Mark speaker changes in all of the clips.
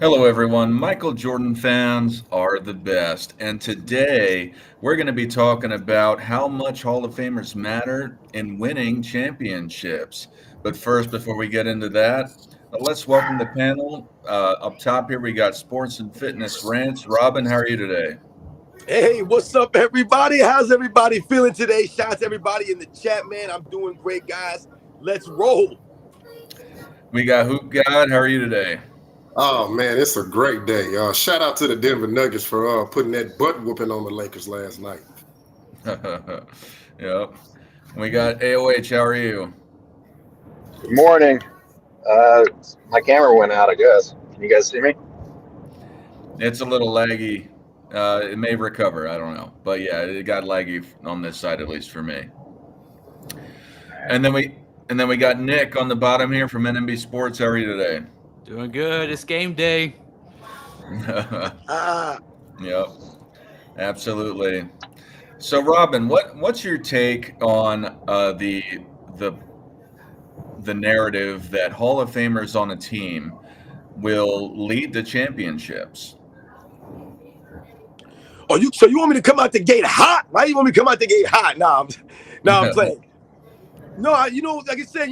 Speaker 1: Hello, everyone. Michael Jordan fans are the best. And today we're going to be talking about how much Hall of Famers matter in winning championships. But first, before we get into that, let's welcome the panel. Up top here, we got Sports and Fitness Rants. Robin, how are you today?
Speaker 2: Hey, what's up, everybody? How's everybody feeling today? Shout out to everybody in the chat, man. I'm doing great, guys. Let's roll.
Speaker 1: We got Hoop God. How are you today?
Speaker 3: Oh man, it's a great day. Shout out to the Denver Nuggets for putting that butt whooping on the Lakers last night.
Speaker 1: Yep. We got AOH. How are you?
Speaker 4: Good morning. My camera went out, I guess. Can you guys see me?
Speaker 1: It's a little laggy. It may recover. I don't know, but yeah, it got laggy on this side at least for me. And then we got Nick on the bottom here from NMB Sports. How are you today?
Speaker 5: Doing good. It's game day.
Speaker 2: Ah,
Speaker 1: Yep, absolutely. So, Robin, what's your take on the the narrative that Hall of Famers on a team will lead to championships?
Speaker 2: so you want me to come out the gate hot? Why you want me to come out the gate hot? I'm playing. No, like I said,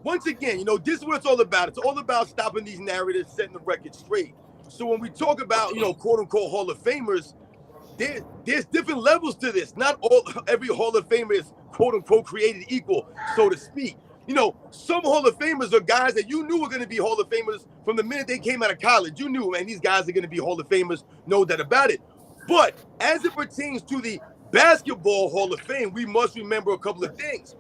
Speaker 2: once again, this is what it's all about. It's all about stopping these narratives, setting the record straight. So when we talk about, quote unquote Hall of Famers, there's different levels to this. Not every Hall of Famer is quote unquote created equal, so to speak. Some Hall of Famers are guys that you knew were going to be Hall of Famers from the minute they came out of college. You knew, man, these guys are going to be Hall of Famers, no doubt about it. But as it pertains to the Basketball Hall of Fame, we must remember a couple of things.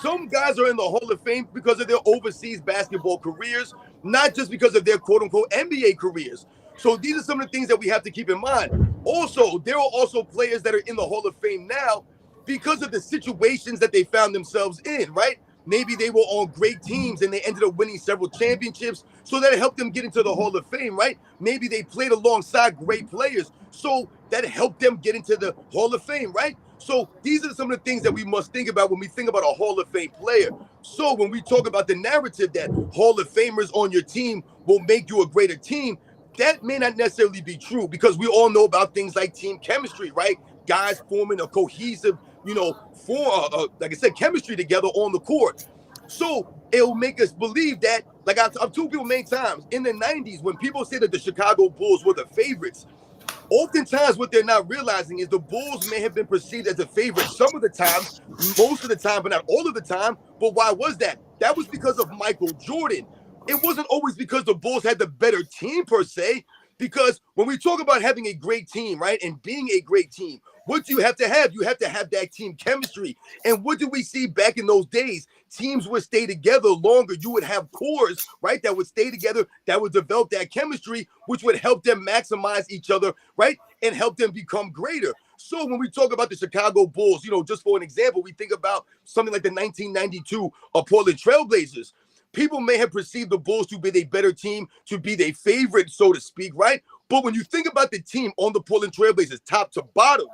Speaker 2: Some guys are in the Hall of Fame because of their overseas basketball careers, not just because of their quote unquote NBA careers. So these are some of the things that we have to keep in mind. Also, there are also players that are in the Hall of Fame now because of the situations that they found themselves in, right? Maybe they were on great teams and they ended up winning several championships. So that helped them get into the Hall of Fame, right? Maybe they played alongside great players. So that helped them get into the Hall of Fame, right? So these are some of the things that we must think about when we think about a Hall of Fame player. So when we talk about the narrative that Hall of Famers on your team will make you a greater team, that may not necessarily be true because we all know about things like team chemistry, right? Guys forming a cohesive, like I said, chemistry together on the court. So it'll make us believe that, like I've told people many times, in the 90s, when people say that the Chicago Bulls were the favorites, oftentimes what they're not realizing is the Bulls may have been perceived as a favorite some of the time, most of the time, but not all of the time. But why was that? That was because of Michael Jordan. It wasn't always because the Bulls had the better team per se, because when we talk about having a great team, right, and being a great team, what do you have to have? You have to have that team chemistry. And what did we see back in those days? Teams would stay together longer. You would have cores, right, that would stay together, that would develop that chemistry, which would help them maximize each other, right, and help them become greater. So when we talk about the Chicago Bulls, just for an example, we think about something like the 1992 Portland Trailblazers. People may have perceived the Bulls to be a better team, to be their favorite, so to speak, right? But when you think about the team on the Portland Trailblazers, top to bottom,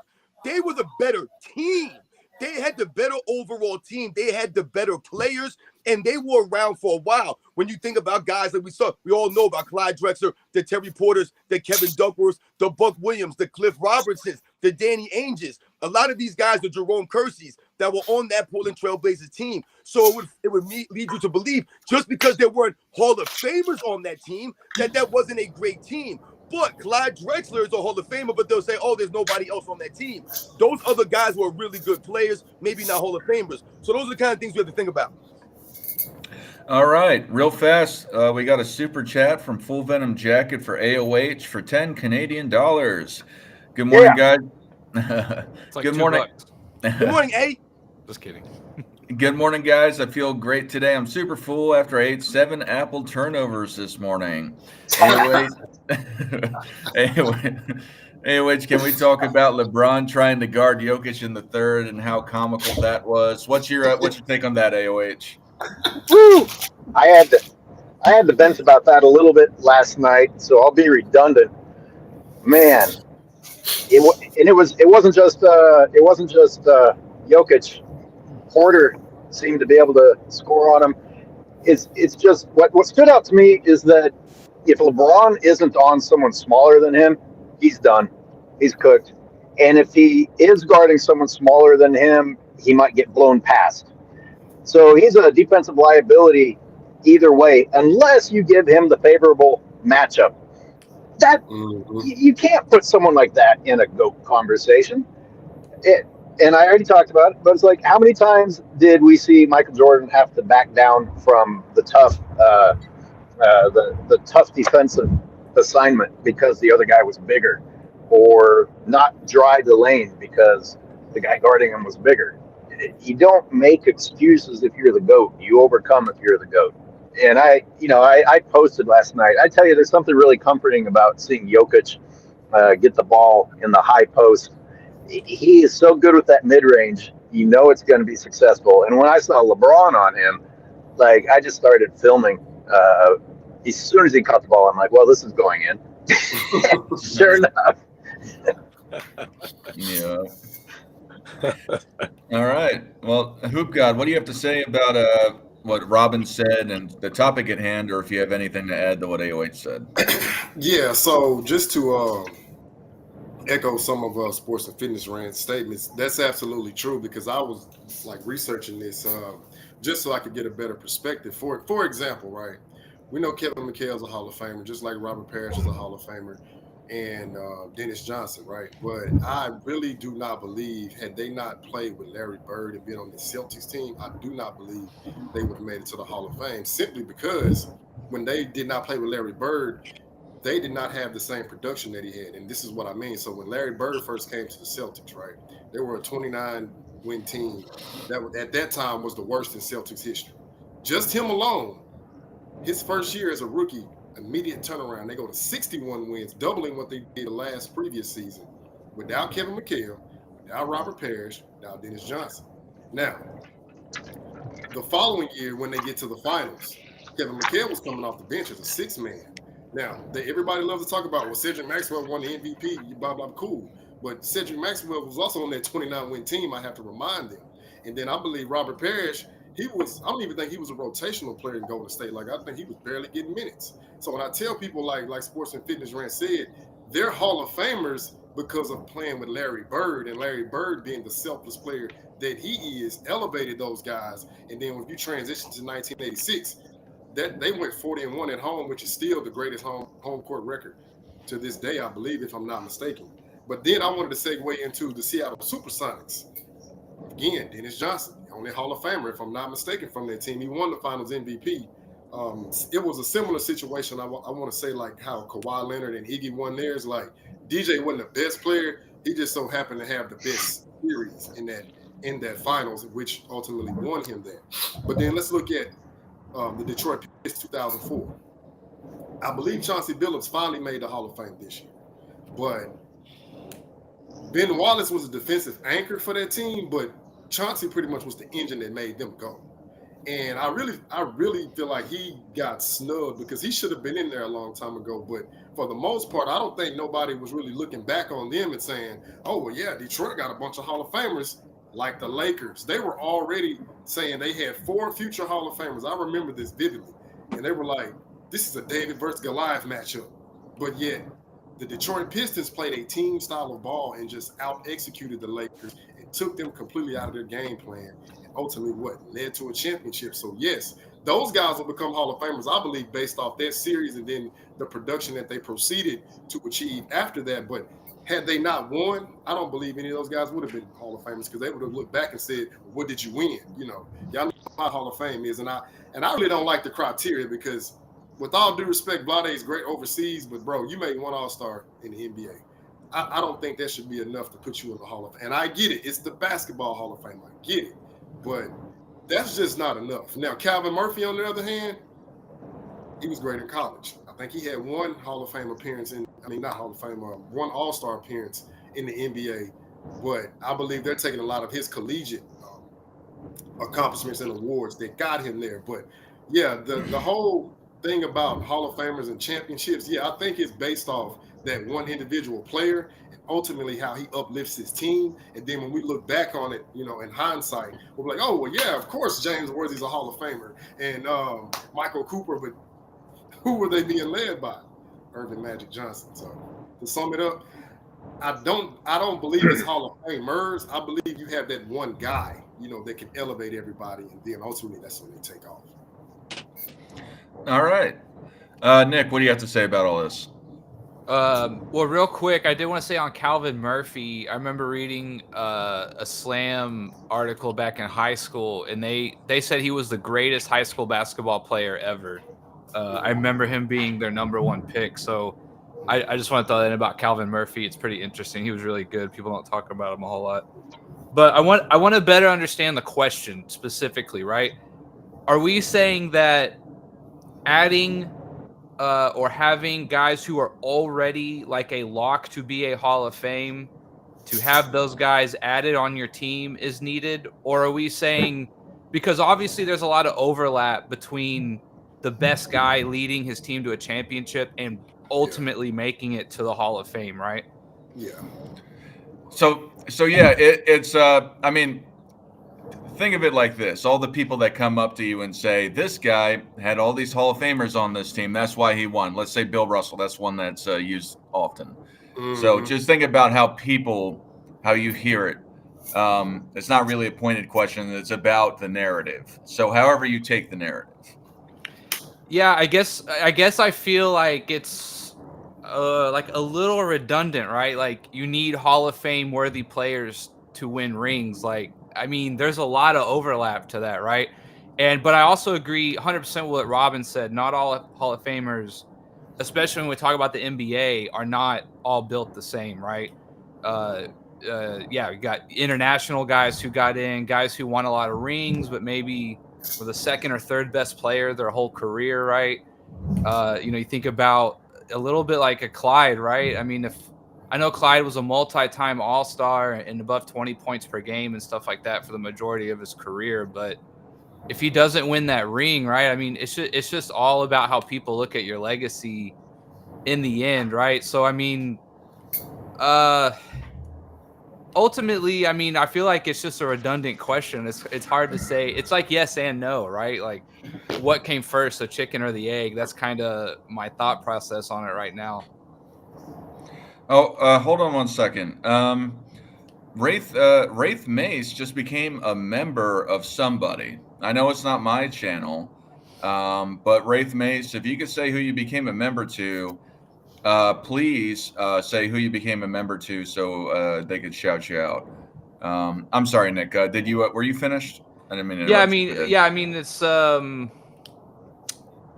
Speaker 2: they were the better team. They had the better overall team. They had the better players, and they were around for a while. When you think about guys that we all know about Clyde Drexler, the Terry Porters, the Kevin Duckworths, the Buck Williams, the Cliff Robertsons, the Danny Ainges. A lot of these guys, the Jerome Kerseys, that were on that Portland Trailblazers team. So it would lead you to believe just because there weren't Hall of Famers on that team, that wasn't a great team. But Clyde Drexler is a Hall of Famer, but they'll say, oh, there's nobody else on that team. Those other guys were really good players, maybe not Hall of Famers. So those are the kind of things we have to think about.
Speaker 1: All right, real fast, we got a super chat from Full Venom Jacket for AOH for 10 Canadian dollars. Good morning, guys.
Speaker 5: It's like
Speaker 1: Good
Speaker 5: $2.
Speaker 1: morning.
Speaker 2: Good morning, A.
Speaker 5: Just kidding.
Speaker 1: Good morning, guys. I feel great today. I'm super full after I ate 7 apple turnovers this morning. Anyway, AOH, can we talk about LeBron trying to guard Jokic in the third and how comical that was? What's your take on that, AOH?
Speaker 4: Woo! I had to vent about that a little bit last night, so I'll be redundant. Man, it wasn't just Jokic. Porter seemed to be able to score on him. It's just what stood out to me is that if LeBron isn't on someone smaller than him, he's done. He's cooked. And if he is guarding someone smaller than him, he might get blown past. So he's a defensive liability either way, unless you give him the favorable matchup. That you can't put someone like that in a GOAT conversation. And I already talked about it, but it's like, how many times did we see Michael Jordan have to back down from the tough defensive assignment because the other guy was bigger, or not drive the lane because the guy guarding him was bigger? You don't make excuses if you're the GOAT. You overcome if you're the GOAT. And I posted last night. I tell you, there's something really comforting about seeing Jokic get the ball in the high post. He is so good with that mid range. You know it's going to be successful. And when I saw LeBron on him, like, I just started filming. As soon as he caught the ball, I'm like, well, this is going in. Sure enough.
Speaker 1: Yeah. All right. Well, Hoop God, what do you have to say about what Robin said and the topic at hand, or if you have anything to add to what AOH said?
Speaker 3: Yeah, so just to echo some of Sports and Fitness Rant's statements, that's absolutely true, because I was like researching this just so I could get a better perspective. For example, right, we know Kevin McHale's a Hall of Famer, just like Robert Parrish is a Hall of Famer, and Dennis Johnson, right? But I really do not believe, had they not played with Larry Bird and been on the Celtics team, I do not believe they would have made it to the Hall of Fame, simply because when they did not play with Larry Bird, they did not have the same production that he had. And this is what I mean. So when Larry Bird first came to the Celtics, right, they were a 29-win team that at that time was the worst in Celtics history. Just him alone, his first year as a rookie, immediate turnaround. They go to 61 wins, doubling what they did the previous season, without Kevin McHale, without Robert Parrish, without Dennis Johnson. Now, the following year, when they get to the finals, Kevin McHale was coming off the bench as a six-man. Now, everybody loves to talk about, well, Cedric Maxwell won the MVP, blah, blah, cool. But Cedric Maxwell was also on that 29-win team, I have to remind them. And then I believe Robert Parrish, I don't even think he was a rotational player in Golden State. Like, I think he was barely getting minutes. So when I tell people like Sports and Fitness Rant said, they're Hall of Famers because of playing with Larry Bird, and Larry Bird being the selfless player that he is, elevated those guys. And then when you transition to 1986, that they went 40-1 at home, which is still the greatest home court record to this day, I believe, if I'm not mistaken. But then I wanted to segue into the Seattle Supersonics. Again, Dennis Johnson, the only Hall of Famer, if I'm not mistaken, from that team. He won the Finals MVP. It was a similar situation. I want to say, like how Kawhi Leonard and Iggy won theirs. Like, DJ wasn't the best player. He just so happened to have the best series in that finals, which ultimately won him there. But then let's look at the Detroit Pistons 2004. I believe Chauncey Billups finally made the Hall of Fame this year. But Ben Wallace was a defensive anchor for that team, but Chauncey pretty much was the engine that made them go. And I really feel like he got snubbed, because he should have been in there a long time ago. But for the most part, I don't think nobody was really looking back on them and saying, oh, well, yeah, Detroit got a bunch of Hall of Famers like the Lakers. They were already saying they had 4 future Hall of Famers. I remember this vividly. And they were like, this is a David versus Goliath matchup. But yet, the Detroit Pistons played a team style of ball and just out-executed the Lakers and took them completely out of their game plan. And ultimately, led to a championship. So, yes, those guys will become Hall of Famers, I believe, based off that series and then the production that they proceeded to achieve after that. But had they not won, I don't believe any of those guys would have been Hall of Famers, because they would have looked back and said, well, what did you win? You know, y'all know how Hall of Fame is. And I really don't like the criteria, because with all due respect, Vlade is great overseas, but, bro, you made one All-Star in the NBA. I don't think that should be enough to put you in the Hall of Fame. And I get it. It's the Basketball Hall of Fame. I get it. But that's just not enough. Now, Calvin Murphy, on the other hand, he was great in college. I think he had one Hall of Fame appearance not Hall of Fame, one All-Star appearance in the NBA. But I believe they're taking a lot of his collegiate accomplishments and awards that got him there. But, yeah, the whole thing about Hall of Famers and championships, yeah, I think it's based off that one individual player and ultimately how he uplifts his team. And then when we look back on it, you know, in hindsight, we're like, oh, well, yeah, of course James Worthy's a Hall of Famer and Michael Cooper, but who were they being led by? Irvin Magic Johnson. So to sum it up, I don't believe it's Hall of Famers. I believe you have that one guy, that can elevate everybody, and then ultimately that's when they take off.
Speaker 1: All right. Nick, what do you have to say about all this?
Speaker 5: Well, real quick, I did want to say on Calvin Murphy, I remember reading a Slam article back in high school, and they said he was the greatest high school basketball player ever. I remember him being their number one pick. So I just want to throw that in about Calvin Murphy. It's pretty interesting. He was really good. People don't talk about him a whole lot. But I want to better understand the question specifically, right? Are we saying that adding or having guys who are already like a lock to be a Hall of Fame, to have those guys added on your team is needed? Or are we saying, because obviously there's a lot of overlap between the best guy leading his team to a championship and ultimately making it to the Hall of Fame, right?
Speaker 3: Yeah.
Speaker 1: So yeah, it's I mean, think of it like this. All the people that come up to you and say, this guy had all these Hall of Famers on this team, that's why he won. Let's say Bill Russell. That's one that's used often.
Speaker 3: Mm-hmm.
Speaker 1: So just think about how you hear it. It's not really a pointed question. It's about the narrative. So however you take the narrative.
Speaker 5: Yeah, I guess I feel like it's like a little redundant, right? Like you need Hall of Fame worthy players to win rings. Like, I mean, there's a lot of overlap to that, right? But I also agree 100% with what Robin said. Not all Hall of Famers, especially when we talk about the NBA, are not all built the same, right? Yeah, we got international guys who got in, guys who won a lot of rings, but maybe were the second or third best player their whole career, right? You think about a little bit like a Clyde, right? I mean, I know Clyde was a multi-time All-Star and above 20 points per game and stuff like that for the majority of his career, but if he doesn't win that ring, right? I mean, it's just all about how people look at your legacy in the end, right? So, I mean, ultimately, I mean, I feel like it's just a redundant question. It's hard to say. It's like yes and no, right? Like, what came first, the chicken or the egg? That's kind of my thought process on it right now.
Speaker 1: Oh, hold on one second. Wraith Mace just became a member of somebody. I know it's not my channel, but Wraith Mace, if you could say who you became a member to, please say who you became a member to so they could shout you out. I'm sorry, Nick. Did you? Were you finished? I didn't mean to interrupt you.
Speaker 5: I mean, it's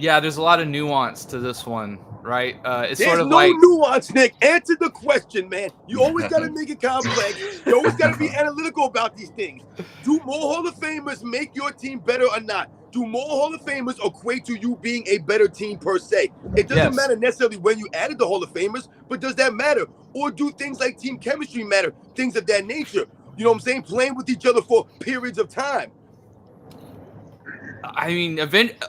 Speaker 5: yeah. There's a lot of nuance to this one, right? It's
Speaker 2: There's
Speaker 5: sort of
Speaker 2: no
Speaker 5: like
Speaker 2: nuance, Nick. Answer the question, man. You always got to make it complex. You always got to be analytical about these things. Do more Hall of Famers make your team better or not? Do more Hall of Famers equate to you being a better team per se? It doesn't matter necessarily when you added the Hall of Famers, but does that matter? Or do things like team chemistry matter? Things of that nature. You know what I'm saying? Playing with each other for periods of time.
Speaker 5: I mean,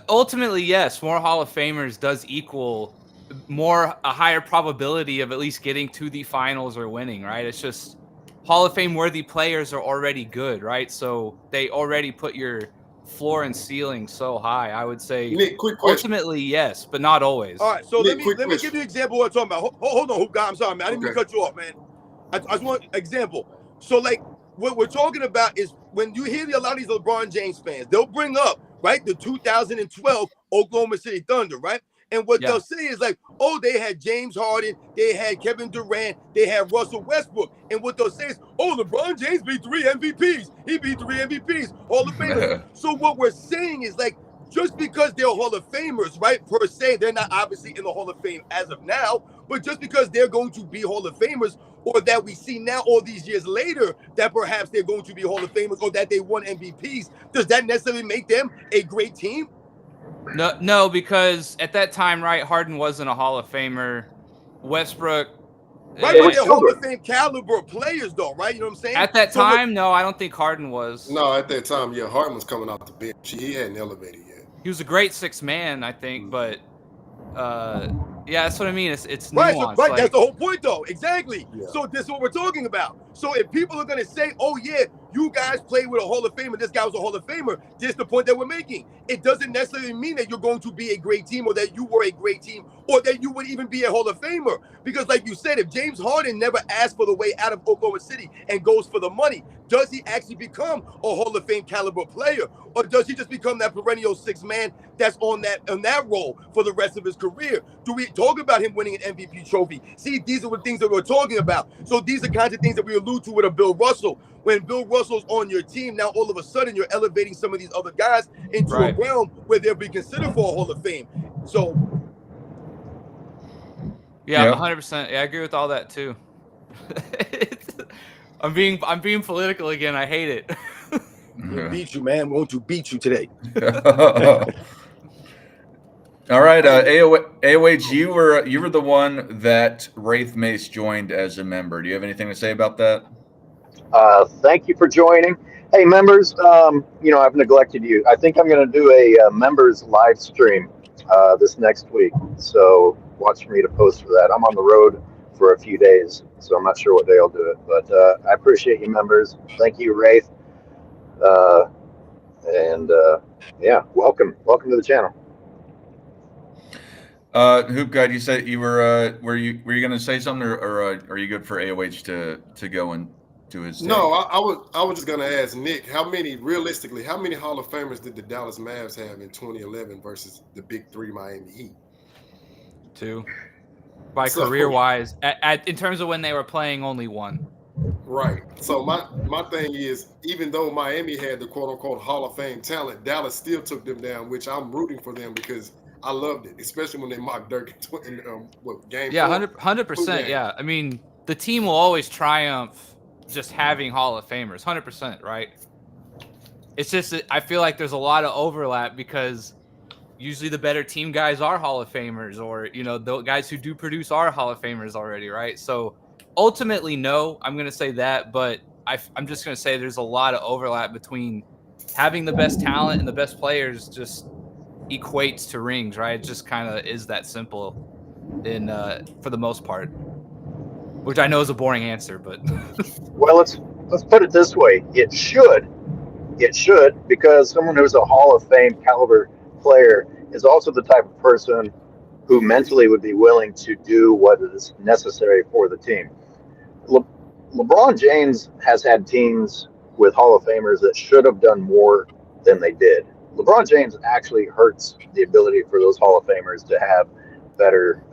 Speaker 5: ultimately, yes, more Hall of Famers does equal a higher probability of at least getting to the finals or winning, right? It's just Hall of Fame worthy players are already good, right? So they already put your floor and ceiling so high. I would say
Speaker 3: Nick, quick question.
Speaker 5: Ultimately, yes, but not always.
Speaker 2: All right, so
Speaker 3: Nick,
Speaker 2: let me give you an example of what I'm talking about. Hold on, Hoop Guy. I'm sorry, man. I didn't mean to cut you off, man. I just want an example. So, like, what we're talking about is when you hear a lot of these LeBron James fans, they'll bring up, right, the 2012 Oklahoma City Thunder, right? And what they'll say is like, oh, they had James Harden, they had Kevin Durant, they had Russell Westbrook. And what they'll say is, oh, LeBron James beat 3 MVPs. He beat 3 MVPs, Hall of Famers. So what we're saying is like, just because they're Hall of Famers, right, per se, they're not obviously in the Hall of Fame as of now, but just because they're going to be Hall of Famers, or that we see now all these years later that perhaps they're going to be Hall of Famers or that they won MVPs, does that necessarily make them a great team?
Speaker 5: No, because at that time, right, Harden wasn't a Hall of Famer. Westbrook,
Speaker 2: right, but they're Hall of Fame caliber players, though, right? You know what I'm saying?
Speaker 5: At that time, no, I don't think Harden was.
Speaker 3: No, at that time, yeah, Harden was coming off the bench. He hadn't elevated yet.
Speaker 5: He was a great sixth man, I think, but yeah, that's what I mean. It's
Speaker 2: right,
Speaker 5: nuanced.
Speaker 2: right. That's the whole point, though. Exactly.
Speaker 3: Yeah.
Speaker 2: So this is what we're talking about. So if people are going to say, oh, yeah, you guys played with a Hall of Famer, this guy was a Hall of Famer, this is the point that we're making. It doesn't necessarily mean that you're going to be a great team or that you were a great team or that you would even be a Hall of Famer. Because like you said, if James Harden never asked for the way out of Oklahoma City and goes for the money, does he actually become a Hall of Fame caliber player? Or does he just become that perennial sixth man that's on that role for the rest of his career? Do we talk about him winning an MVP trophy? See, these are the things that we're talking about. So these are kinds of things that we allude to with a Bill Russell. When Bill Russell's on your team, now all of a sudden you're elevating some of these other guys into a realm where they'll be considered for a Hall of Fame. So
Speaker 5: yeah, 100%. Yeah, I agree with all that too. I'm being political again. I hate it.
Speaker 2: We'll beat you, man. Won't you beat you today?
Speaker 1: All right, AOH, you were the one that Wraith Mace joined as a member. Do you have anything to say about that?
Speaker 4: Thank you for joining. Hey, members, I've neglected you. I think I'm going to do a members live stream this next week. So watch for me to post for that. I'm on the road for a few days, so I'm not sure what day I'll do it. But I appreciate you, members. Thank you, Wraith. Welcome to the channel.
Speaker 1: Hoop Guy, you said you were you going to say something, or are you good for AOH to go and do his?
Speaker 3: No, I was just going to ask Nick, how many Hall of Famers did the Dallas Mavs have in 2011 versus the Big Three Miami Heat?
Speaker 5: 2. By career wise, in terms of when they were playing, only 1.
Speaker 3: Right. So my thing is, even though Miami had the quote unquote Hall of Fame talent, Dallas still took them down, which I'm rooting for them because I loved it, especially when they mocked Dirk in game 4.
Speaker 5: Yeah, 100%. Yeah, I mean, the team will always triumph just having Hall of Famers, 100%, right? It's just that I feel like there's a lot of overlap because usually the better team guys are Hall of Famers, or the guys who do produce are Hall of Famers already, right? So ultimately, no, I'm going to say that, but I'm just going to say there's a lot of overlap between having the best talent and the best players just equates to rings, right? It just kind of is that simple for the most part, which I know is a boring answer, but
Speaker 4: well, let's put it this way. It should, because someone who's a Hall of Fame caliber player is also the type of person who mentally would be willing to do what is necessary for the team. LeBron James has had teams with Hall of Famers that should have done more than they did. LeBron James actually hurts the ability for those Hall of Famers to have better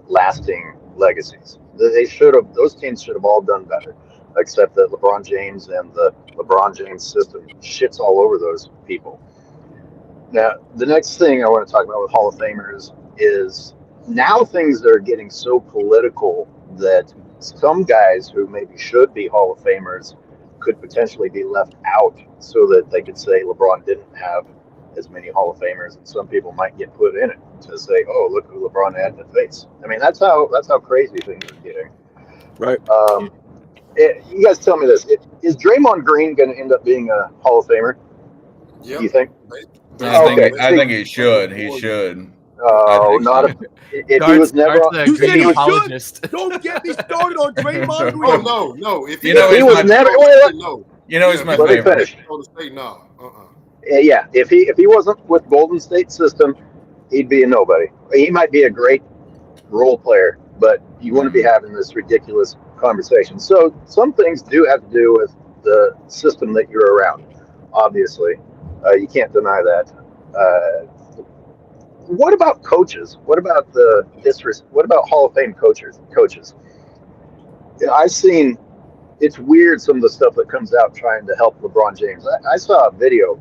Speaker 4: lasting legacies. Those teams should have all done better, except that LeBron James and the LeBron James system shits all over those people. Now, the next thing I want to talk about with Hall of Famers is now things are getting so political that some guys who maybe should be Hall of Famers could potentially be left out so that they could say LeBron didn't have as many Hall of Famers, and some people might get put in it to say, oh, look who LeBron had in the face. I mean, that's how crazy things are getting.
Speaker 2: Right.
Speaker 4: You guys tell me this. Is Draymond Green going to end up being a Hall of Famer?
Speaker 3: Yep.
Speaker 4: Do you think?
Speaker 1: I think he should. He should.
Speaker 4: Oh, not if he was never.
Speaker 2: You said he
Speaker 5: apologist.
Speaker 2: Don't get me started on Draymond Green.
Speaker 3: Oh no! If
Speaker 1: he was
Speaker 4: never.
Speaker 3: No.
Speaker 1: He's my
Speaker 4: Let me
Speaker 1: favorite.
Speaker 4: finish.
Speaker 3: No.
Speaker 4: Yeah, if he wasn't with Golden State system, he'd be a nobody. He might be a great role player, but you wouldn't be having this ridiculous conversation. So some things do have to do with the system that you're around. Obviously, you can't deny that. What about coaches? What about What about Hall of Fame coaches? I've seen. It's weird some of the stuff that comes out trying to help LeBron James. I saw a video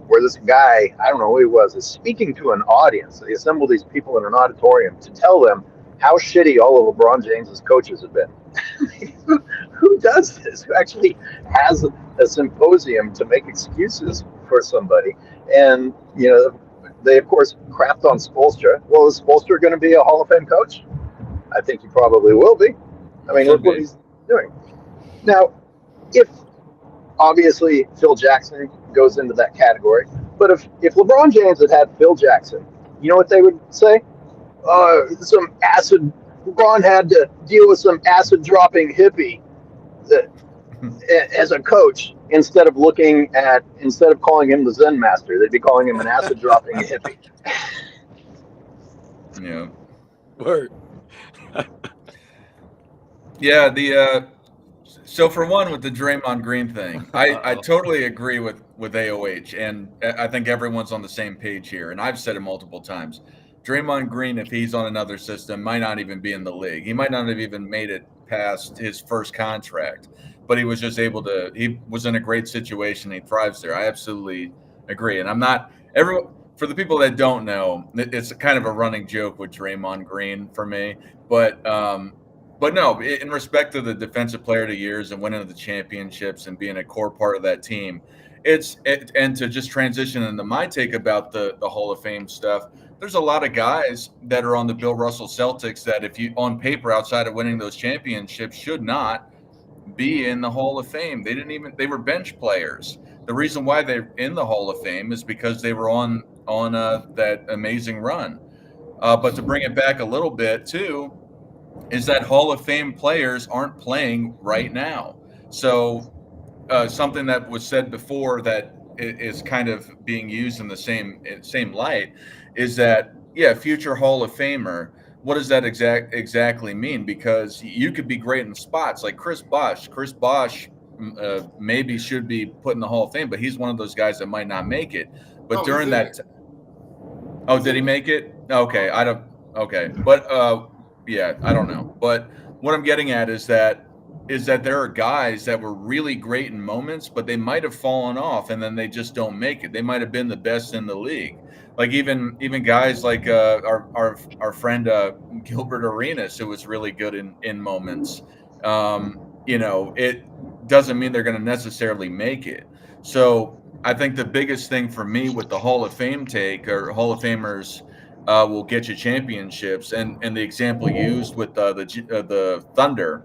Speaker 4: where this guy, I don't know who he was, is speaking to an audience. They assembled these people in an auditorium to tell them how shitty all of LeBron James's coaches have been. Who does this? Who actually has a symposium to make excuses for somebody? And, they, of course, crapped on Spoelstra. Well, is Spoelstra going to be a Hall of Fame coach? I think he probably will be. I mean, look what he's doing. Now, if obviously Phil Jackson goes into that category, but if LeBron James had Phil Jackson, you know what they would say? LeBron had to deal with some acid dropping hippie. as a coach, instead of calling him the Zen master, they'd be calling him an acid dropping hippie.
Speaker 1: Yeah.
Speaker 2: Word.
Speaker 1: Yeah, so for one, with the Draymond Green thing, I totally agree with AOH, and I think everyone's on the same page here. And I've said it multiple times. Draymond Green, if he's on another system, might not even be in the league. He might not have even made it past his first contract, but he was just able to. He was in a great situation. He thrives there. I absolutely agree, and I'm not everyone. For the people that don't know, it's kind of a running joke with Draymond Green for me, but no, in respect to the defensive player of the years and winning the championships and being a core part of that team, and to just transition into my take about the Hall of Fame stuff. There's a lot of guys that are on the Bill Russell Celtics that, if you on paper, outside of winning those championships, should not be in the Hall of Fame. They were bench players. The reason why they're in the Hall of Fame is because they were on that amazing run. But to bring it back a little bit too, is that Hall of Fame players aren't playing right now. So something that was said before that is kind of being used in the same light is that, yeah, future Hall of Famer. What does that exactly mean? Because you could be great in spots like Chris Bosh. Chris Bosh maybe should be put in the Hall of Fame, but he's one of those guys that might not make it. But
Speaker 3: Oh,
Speaker 1: during that, oh, did he make it? Okay, I don't. Okay, but yeah, I don't know. But what I'm getting at is that there are guys that were really great in moments, but they might have fallen off, and then they just don't make it. They might have been the best in the league. Like even guys like our friend Gilbert Arenas, who was really good in moments. It doesn't mean they're going to necessarily make it. So I think the biggest thing for me with the Hall of Fame take, or Hall of Famers will get you championships, and the example used with the Thunder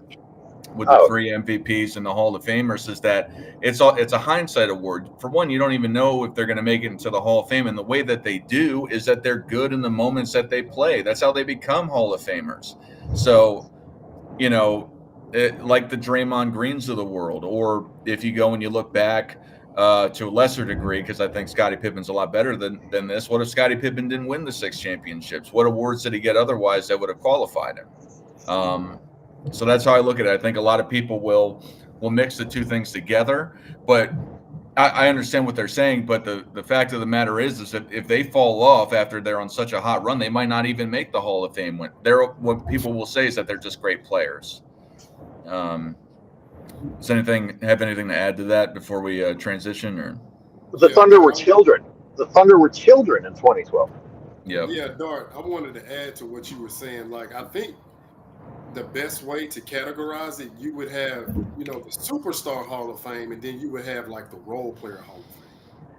Speaker 1: with the
Speaker 4: Oh,
Speaker 1: 3 MVPs and the Hall of Famers is that it's a hindsight award. For one, you don't even know if they're going to make it into the Hall of Fame, and the way that they do is that they're good in the moments that they play. That's how they become Hall of Famers. So, like the Draymond Greens of the world, or if you go and you look back to a lesser degree, because I think Scottie Pippen's a lot better than this. What if Scottie Pippen didn't win the 6 championships? What awards did he get otherwise that would have qualified him? So that's how I look at it. I think a lot of people will mix the two things together, but I understand what they're saying. But the fact of the matter is if they fall off after they're on such a hot run, they might not even make the Hall of Fame. What people will say is that they're just great players. Does have anything to add to that before we transition? Or
Speaker 4: the Thunder were children. The Thunder were children in 2012.
Speaker 3: Yeah, Dart, I wanted to add to what you were saying. Like, I think the best way to categorize it, you would have, the Superstar Hall of Fame, and then you would have like the Role Player Hall of Fame.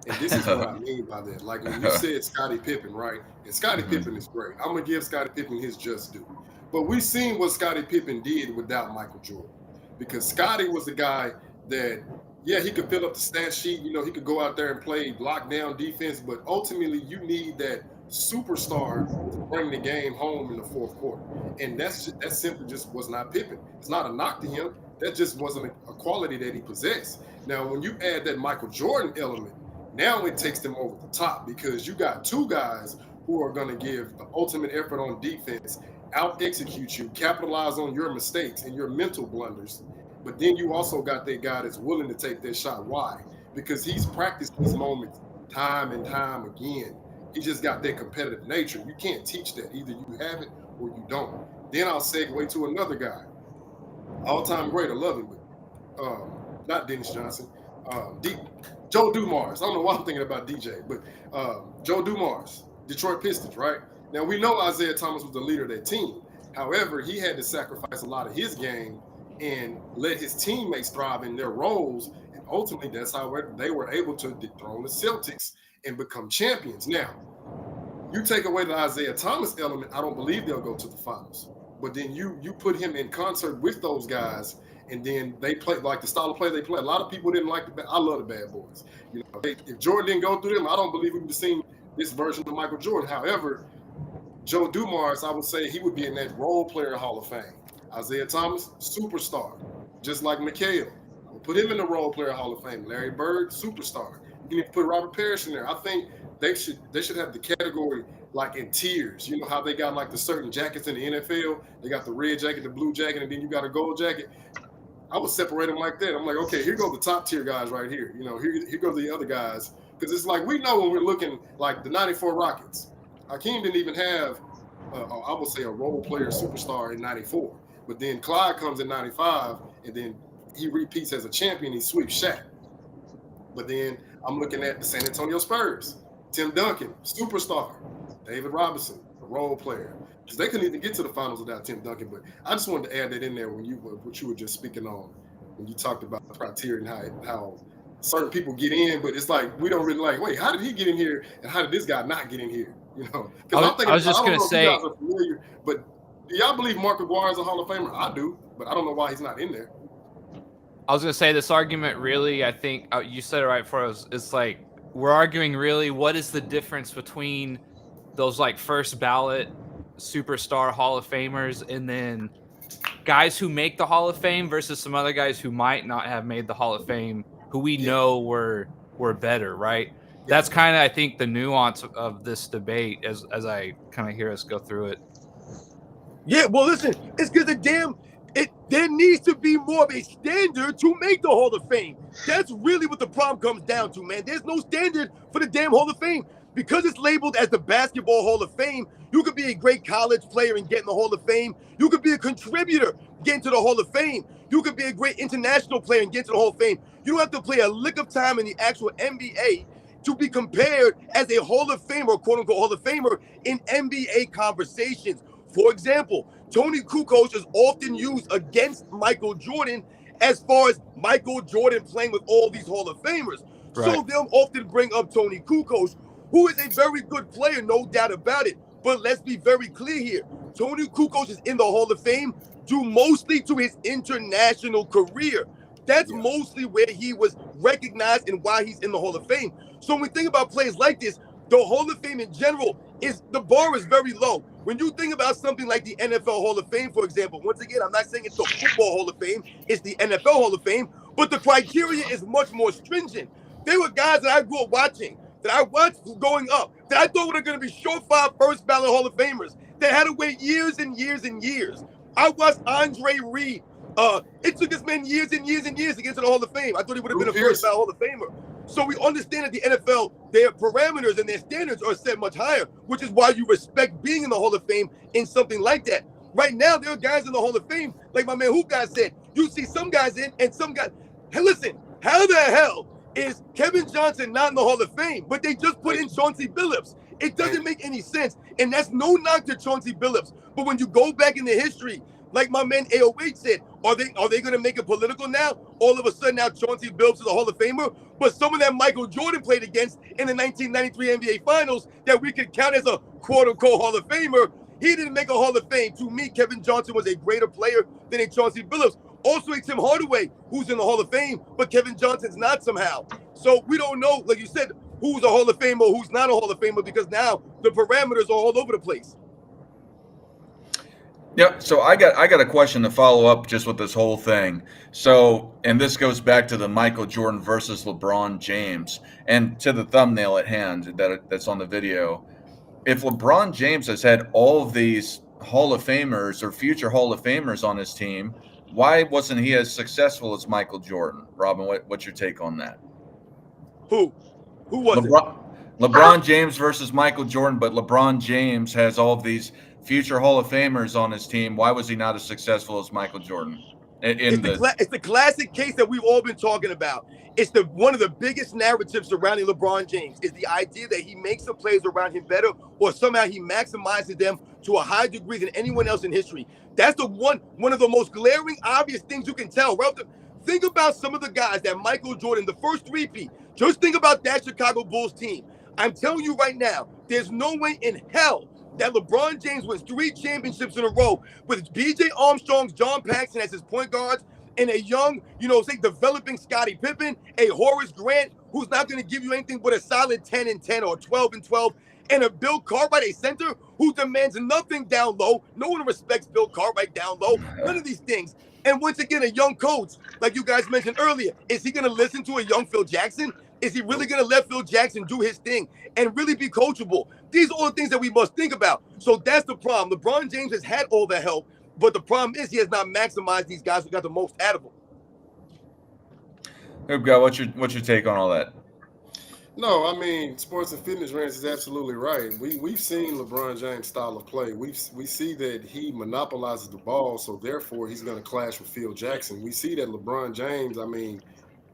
Speaker 3: And this is what I mean by that. Like when you said Scottie Pippen, right? And Scottie Pippen is great. I'm gonna give Scottie Pippen his just due. But we've seen what Scottie Pippen did without Michael Jordan. Because Scottie was the guy that, yeah, he could fill up the stat sheet, he could go out there and play lockdown defense, but ultimately you need that superstar to bring the game home in the fourth quarter. And that simply just was not Pippen. It's not a knock to him. That just wasn't a quality that he possessed. Now, when you add that Michael Jordan element, now it takes them over the top because you got two guys who are going to give the ultimate effort on defense, out-execute you, capitalize on your mistakes and your mental blunders. But then you also got that guy that's willing to take that shot. Why? Because he's practiced these moments time and time again. He just got that competitive nature. You can't teach that. Either you have it or you don't. Then I'll segue to another guy. All-time great. I love him. But, not Dennis Johnson. Joe Dumars. I don't know why I'm thinking about DJ, but Joe Dumars, Detroit Pistons, right? Now, we know Isaiah Thomas was the leader of that team. However, he had to sacrifice a lot of his game and let his teammates thrive in their roles. And ultimately, that's how they were able to dethrone the Celtics and become champions. Now, you take away the Isaiah Thomas element, I don't believe they'll go to the finals. But then you put him in concert with those guys, and then they play like the style of play they play. A lot of people didn't like I love the Bad Boys. If Jordan didn't go through them, I don't believe we would have seen this version of Michael Jordan. However, Joe Dumars, I would say he would be in that Role Player Hall of Fame. Isaiah Thomas, superstar, just like McHale. We'll put him in the role player Hall of Fame. Larry Bird, superstar. You can even put Robert Parrish in there. I think they should have the category like in tiers. You know how they got like the certain jackets in the NFL? They got the red jacket, the blue jacket, and then you got a gold jacket. I would separate them like that. I'm like, okay, here go the top tier guys right here. You know, here go the other guys. Because it's like we know when we're looking like the 94 Rockets. Hakeem didn't even have, I would say, a role player superstar in 94. But then Clyde comes in 95, and then he repeats as a champion. He sweeps Shaq. But then I'm looking at the San Antonio Spurs. Tim Duncan, superstar. David Robinson, a role player. Because they couldn't even get to the finals without Tim Duncan. But I just wanted to add that in there when what you were just speaking on, when you talked about the criteria and how certain people get in, but it's like we don't really like, wait, how did he get in here and how did this guy not get in here? You know, because I'm thinking, I was just going to say, you guys are familiar, but do y'all believe Mark Aguirre is a Hall of Famer? I do, but I don't know why he's not in there.
Speaker 5: I was going to say this argument really, I think you said it right for us. It's like we're arguing really what is the difference between those like first ballot superstar Hall of Famers and then guys who make the Hall of Fame versus some other guys who might not have made the Hall of Fame who we know were better, right? That's kind of, I think, the nuance of this debate as I kind of hear us go through it.
Speaker 2: Yeah, well, listen, it's because there needs to be more of a standard to make the Hall of Fame. That's really what the problem comes down to, man. There's no standard for the damn Hall of Fame. Because it's labeled as the Basketball Hall of Fame, you could be a great college player and get in the Hall of Fame. You could be a contributor, get into the Hall of Fame. You could be a great international player and get into the Hall of Fame. You don't have to play a lick of time in the actual NBA to be compared as a Hall of Famer, quote-unquote Hall of Famer, in NBA conversations. For example, Tony Kukoc is often used against Michael Jordan as far as Michael Jordan playing with all these Hall of Famers. Right. So they'll often bring up Tony Kukoc, who is a very good player, no doubt about it. But let's be very clear here. Tony Kukoc is in the Hall of Fame due mostly to his international career. That's mostly where he was recognized and why he's in the Hall of Fame. So when we think about players like this, the Hall of Fame in general, the bar is very low. When you think about something like the NFL Hall of Fame, for example, once again, I'm not saying it's the Football Hall of Fame, it's the NFL Hall of Fame, but the criteria is much more stringent. There were guys that I grew up watching, that I watched growing up, that I thought were going to be surefire first ballot Hall of Famers, that had to wait years and years and years. I watched Andre Reed. It took this man years and years and years to get to the Hall of Fame. I thought he would have been a first ballot Hall of Famer. So we understand that the NFL, their parameters and their standards are set much higher, which is why you respect being in the Hall of Fame in something like that. Right now, there are guys in the Hall of Fame, like my man Hoop Guy said, you see some guys in and some guys. Hey, listen, how the hell is Kevin Johnson not in the Hall of Fame, but they just put in Chauncey Billups? It doesn't make any sense. And that's no knock to Chauncey Billups. But when you go back in the history, like my man AOH said, are they going to make it political now? All of a sudden now Chauncey Billups is a Hall of Famer, but someone that Michael Jordan played against in the 1993 NBA Finals that we could count as a quote-unquote Hall of Famer, he didn't make a Hall of Fame. To me, Kevin Johnson was a greater player than a Chauncey Billups. Also a Tim Hardaway, who's in the Hall of Fame, but Kevin Johnson's not somehow. So we don't know, like you said, who's a Hall of Famer, who's not a Hall of Famer, because now the parameters are all over the place.
Speaker 1: Yeah, so I got a question to follow up just with this whole thing. So, and this goes back to the Michael Jordan versus LeBron James, and to the thumbnail at hand that's on the video. If LeBron James has had all of these Hall of Famers or future Hall of Famers on his team, why wasn't he as successful as Michael Jordan? Robin, what's your take on that?
Speaker 2: Who was
Speaker 1: LeBron James versus Michael Jordan, but LeBron James has all of these future Hall of Famers on his team. Why was he not as successful as Michael Jordan?
Speaker 2: It's the classic case that we've all been talking about. It's one of the biggest narratives surrounding LeBron James is the idea that he makes the players around him better, or somehow he maximizes them to a higher degree than anyone else in history. That's the one of the most glaring, obvious things you can tell. Think about some of the guys that Michael Jordan, the first three-peat. Just think about that Chicago Bulls team. I'm telling you right now, there's no way in hell that LeBron James wins 3 championships in a row with B.J. Armstrong, John Paxson as his point guards, and a young, say developing Scottie Pippen, a Horace Grant, who's not going to give you anything but a solid 10-10 or 12-12, and a Bill Cartwright, a center who demands nothing down low. No one respects Bill Cartwright down low. None of these things. And once again, a young coach, like you guys mentioned earlier, is he going to listen to a young Phil Jackson? Is he really going to let Phil Jackson do his thing and really be coachable? These are all things that we must think about. So that's the problem. LeBron James has had all the help, but the problem is he has not maximized these guys who got the most out of him.
Speaker 1: Hoop guy, what's your take on all that?
Speaker 3: No, I mean, sports and fitness rants is absolutely right. We've seen LeBron James' style of play. We see that he monopolizes the ball, so therefore he's going to clash with Phil Jackson. We see that LeBron James, I mean,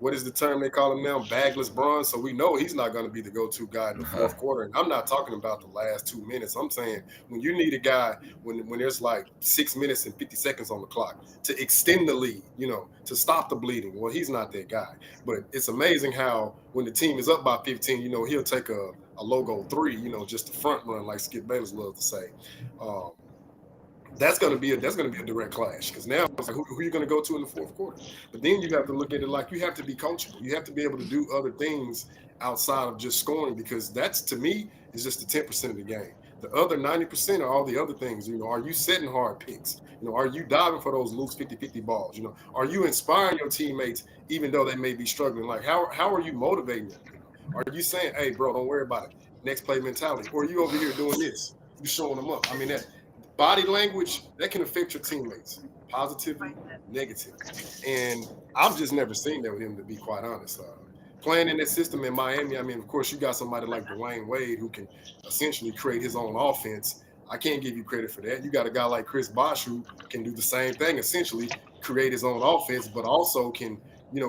Speaker 3: what is the term they call him now? Bagless bronze. So we know he's not going to be the go-to guy in the fourth quarter. And I'm not talking about the last 2 minutes. I'm saying when you need a guy when there's like 6 minutes and 50 seconds on the clock to extend the lead, to stop the bleeding. Well, he's not that guy. But it's amazing how when the team is up by 15, he'll take a logo 3, just the front run, like Skip Bayless loves to say. That's gonna be a direct clash because now it's like who are you gonna go to in the fourth quarter? But then you have to look at it like you have to be coachable. You have to be able to do other things outside of just scoring because that's to me is just the 10% of the game. The other 90% are all the other things. Are you setting hard picks? Are you diving for those loose 50-50 balls? Are you inspiring your teammates even though they may be struggling? Like how are you motivating them? Are you saying, hey bro, don't worry about it, next play mentality? Or are you over here doing this? You showing them up. I mean that body language, that can affect your teammates, positively, negatively. And I've just never seen that with him, to be quite honest. Playing in that system in Miami, I mean, of course, you got somebody like Dwayne Wade who can essentially create his own offense. I can't give you credit for that. You got a guy like Chris Bosh who can do the same thing, essentially create his own offense, but also can,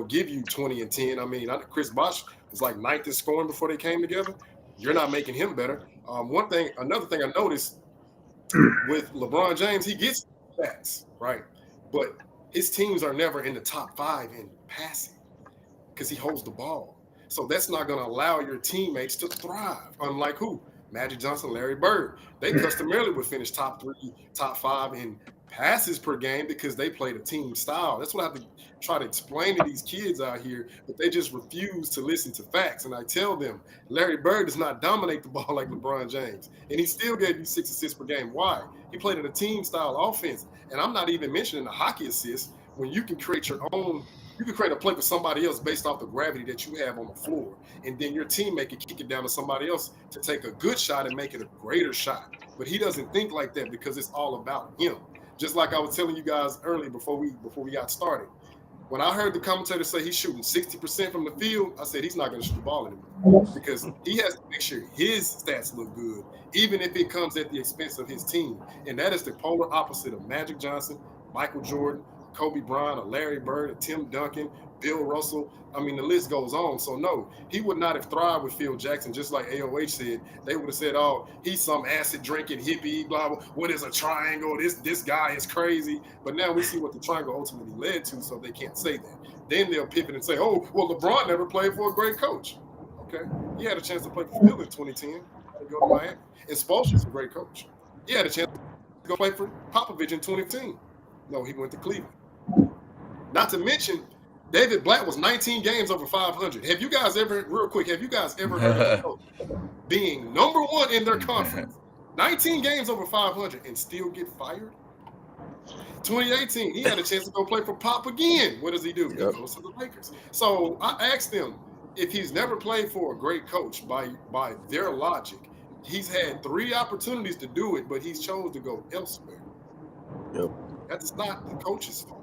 Speaker 3: give you 20 and 10. I mean, Chris Bosh was like 9th in scoring before they came together. You're not making him better. Another thing I noticed, with LeBron James, he gets stats, right? But his teams are never in the top 5 in passing because he holds the ball. So that's not going to allow your teammates to thrive. Unlike who? Magic Johnson, Larry Bird. They customarily would finish top 3, top 5 in passes per game because they played a team style. That's what I have to try to explain to these kids out here, but they just refuse to listen to facts. And I tell them, Larry Bird does not dominate the ball like LeBron James, and he still gave you 6 assists per game. Why? He played in a team style offense, and I'm not even mentioning the hockey assists. When you can create your own, you can create a play for somebody else based off the gravity that you have on the floor, and then your teammate can kick it down to somebody else to take a good shot and make it a greater shot. But he doesn't think like that because it's all about him. Just like I was telling you guys earlier before we got started. When I heard the commentator say he's shooting 60% from the field, I said he's not going to shoot the ball anymore because he has to make sure his stats look good, even if it comes at the expense of his team. And that is the polar opposite of Magic Johnson, Michael Jordan, Kobe Bryant, or Larry Bird, or Tim Duncan, Bill Russell. I mean, the list goes on. So, no, he would not have thrived with Phil Jackson, just like AOH said. They would have said, oh, he's some acid-drinking hippie, blah, blah. What is a triangle? This guy is crazy. But now we see what the triangle ultimately led to, so they can't say that. Then they'll pivot and say, oh, well, LeBron never played for a great coach. Okay. He had a chance to play for Phil in 2010 and go to Miami. And Spoelstra's a great coach. He had a chance to go play for Popovich in 2015. No, he went to Cleveland. Not to mention, David Blatt was 19 games over 500. Have you guys ever heard of being number 1 in their conference, 19 games over 500, and still get fired? 2018, he had a chance to go play for Pop again. What does he do? He goes to the Lakers. So I asked him if he's never played for a great coach by their logic. He's had 3 opportunities to do it, but he's chose to go elsewhere.
Speaker 2: Yep.
Speaker 3: That's not the coach's fault.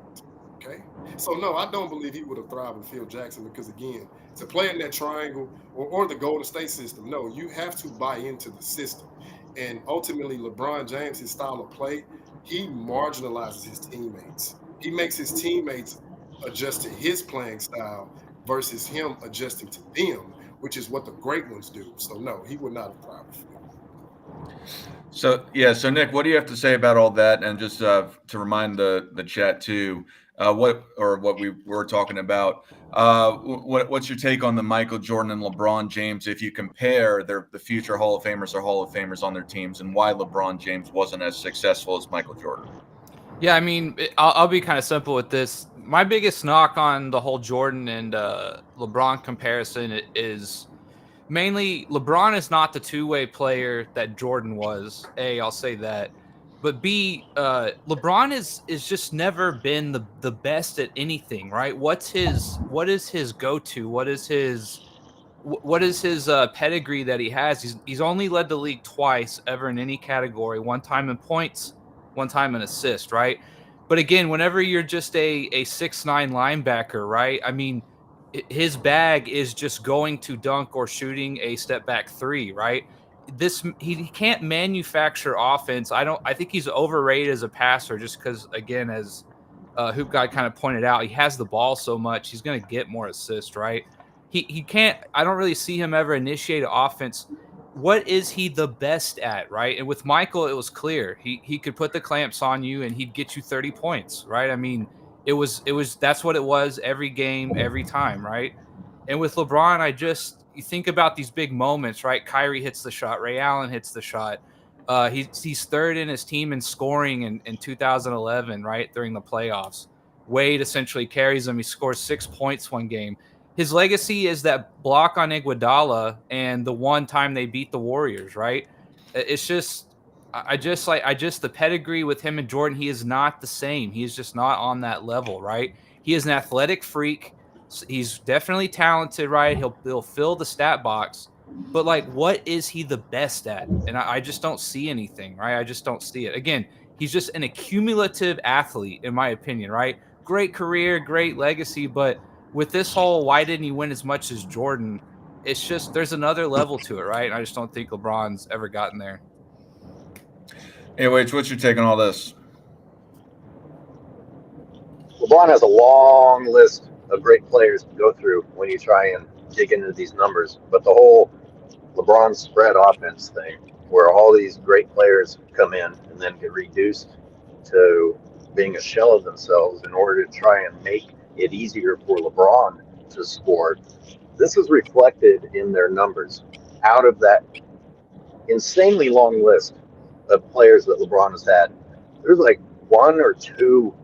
Speaker 3: Okay, so no, I don't believe he would have thrived with Phil Jackson because, again, to play in that triangle or the Golden State system, no, you have to buy into the system. And ultimately, LeBron James, his style of play, he marginalizes his teammates. He makes his teammates adjust to his playing style versus him adjusting to them, which is what the great ones do. So no, he would not have thrived with Phil.
Speaker 1: So Nick, what do you have to say about all that? And just to remind the chat too, what we were talking about. What's your take on the Michael Jordan and LeBron James if you compare the future Hall of Famers or Hall of Famers on their teams, and why LeBron James wasn't as successful as Michael Jordan?
Speaker 5: Yeah, I mean, I'll be kind of simple with this. My biggest knock on the whole Jordan and LeBron comparison is mainly LeBron is not the two-way player that Jordan was. I'll say that. But B, LeBron is just never been the best at anything, right? What is his go to? What is his pedigree that he has? He's only led the league twice ever in any category. One time in points, one time in assist, right? But again, whenever you're just a 6'9" linebacker, right? I mean, his bag is just going to dunk or shooting a step back three, right? He can't manufacture offense. I think he's overrated as a passer just because, again, as Hoop Guy kind of pointed out, he has the ball so much, he's going to get more assists, right? He can't. I don't really see him ever initiate an offense. What is he the best at, right? And with Michael, it was clear he could put the clamps on you and he'd get you 30 points, right? I mean, it was that's what it was every game, every time, right? And with LeBron, you think about these big moments, right? Kyrie hits the shot, Ray Allen hits the shot. He's third in his team in scoring in 2011, right, during the playoffs. Wade essentially carries him. He scores 6 points one game. His legacy is that block on Iguodala and the one time they beat the Warriors, right? It's just the pedigree with him and Jordan, he is not the same. He is just not on that level, right? He is an athletic freak. He's definitely talented, right? He'll fill the stat box, but like, what is he the best at? And I just don't see anything, right? I just don't see it. Again, he's just an accumulative athlete, in my opinion, right? Great career, great legacy, but with this whole why didn't he win as much as Jordan? It's just there's another level to it, right? And I just don't think LeBron's ever gotten there.
Speaker 1: Hey, wait, what's your take on all this?
Speaker 4: LeBron has a long list of great players to go through when you try and dig into these numbers. But the whole LeBron spread offense thing, where all these great players come in and then get reduced to being a shell of themselves in order to try and make it easier for LeBron to score, this is reflected in their numbers. Out of that insanely long list of players that LeBron has had, there's like one or two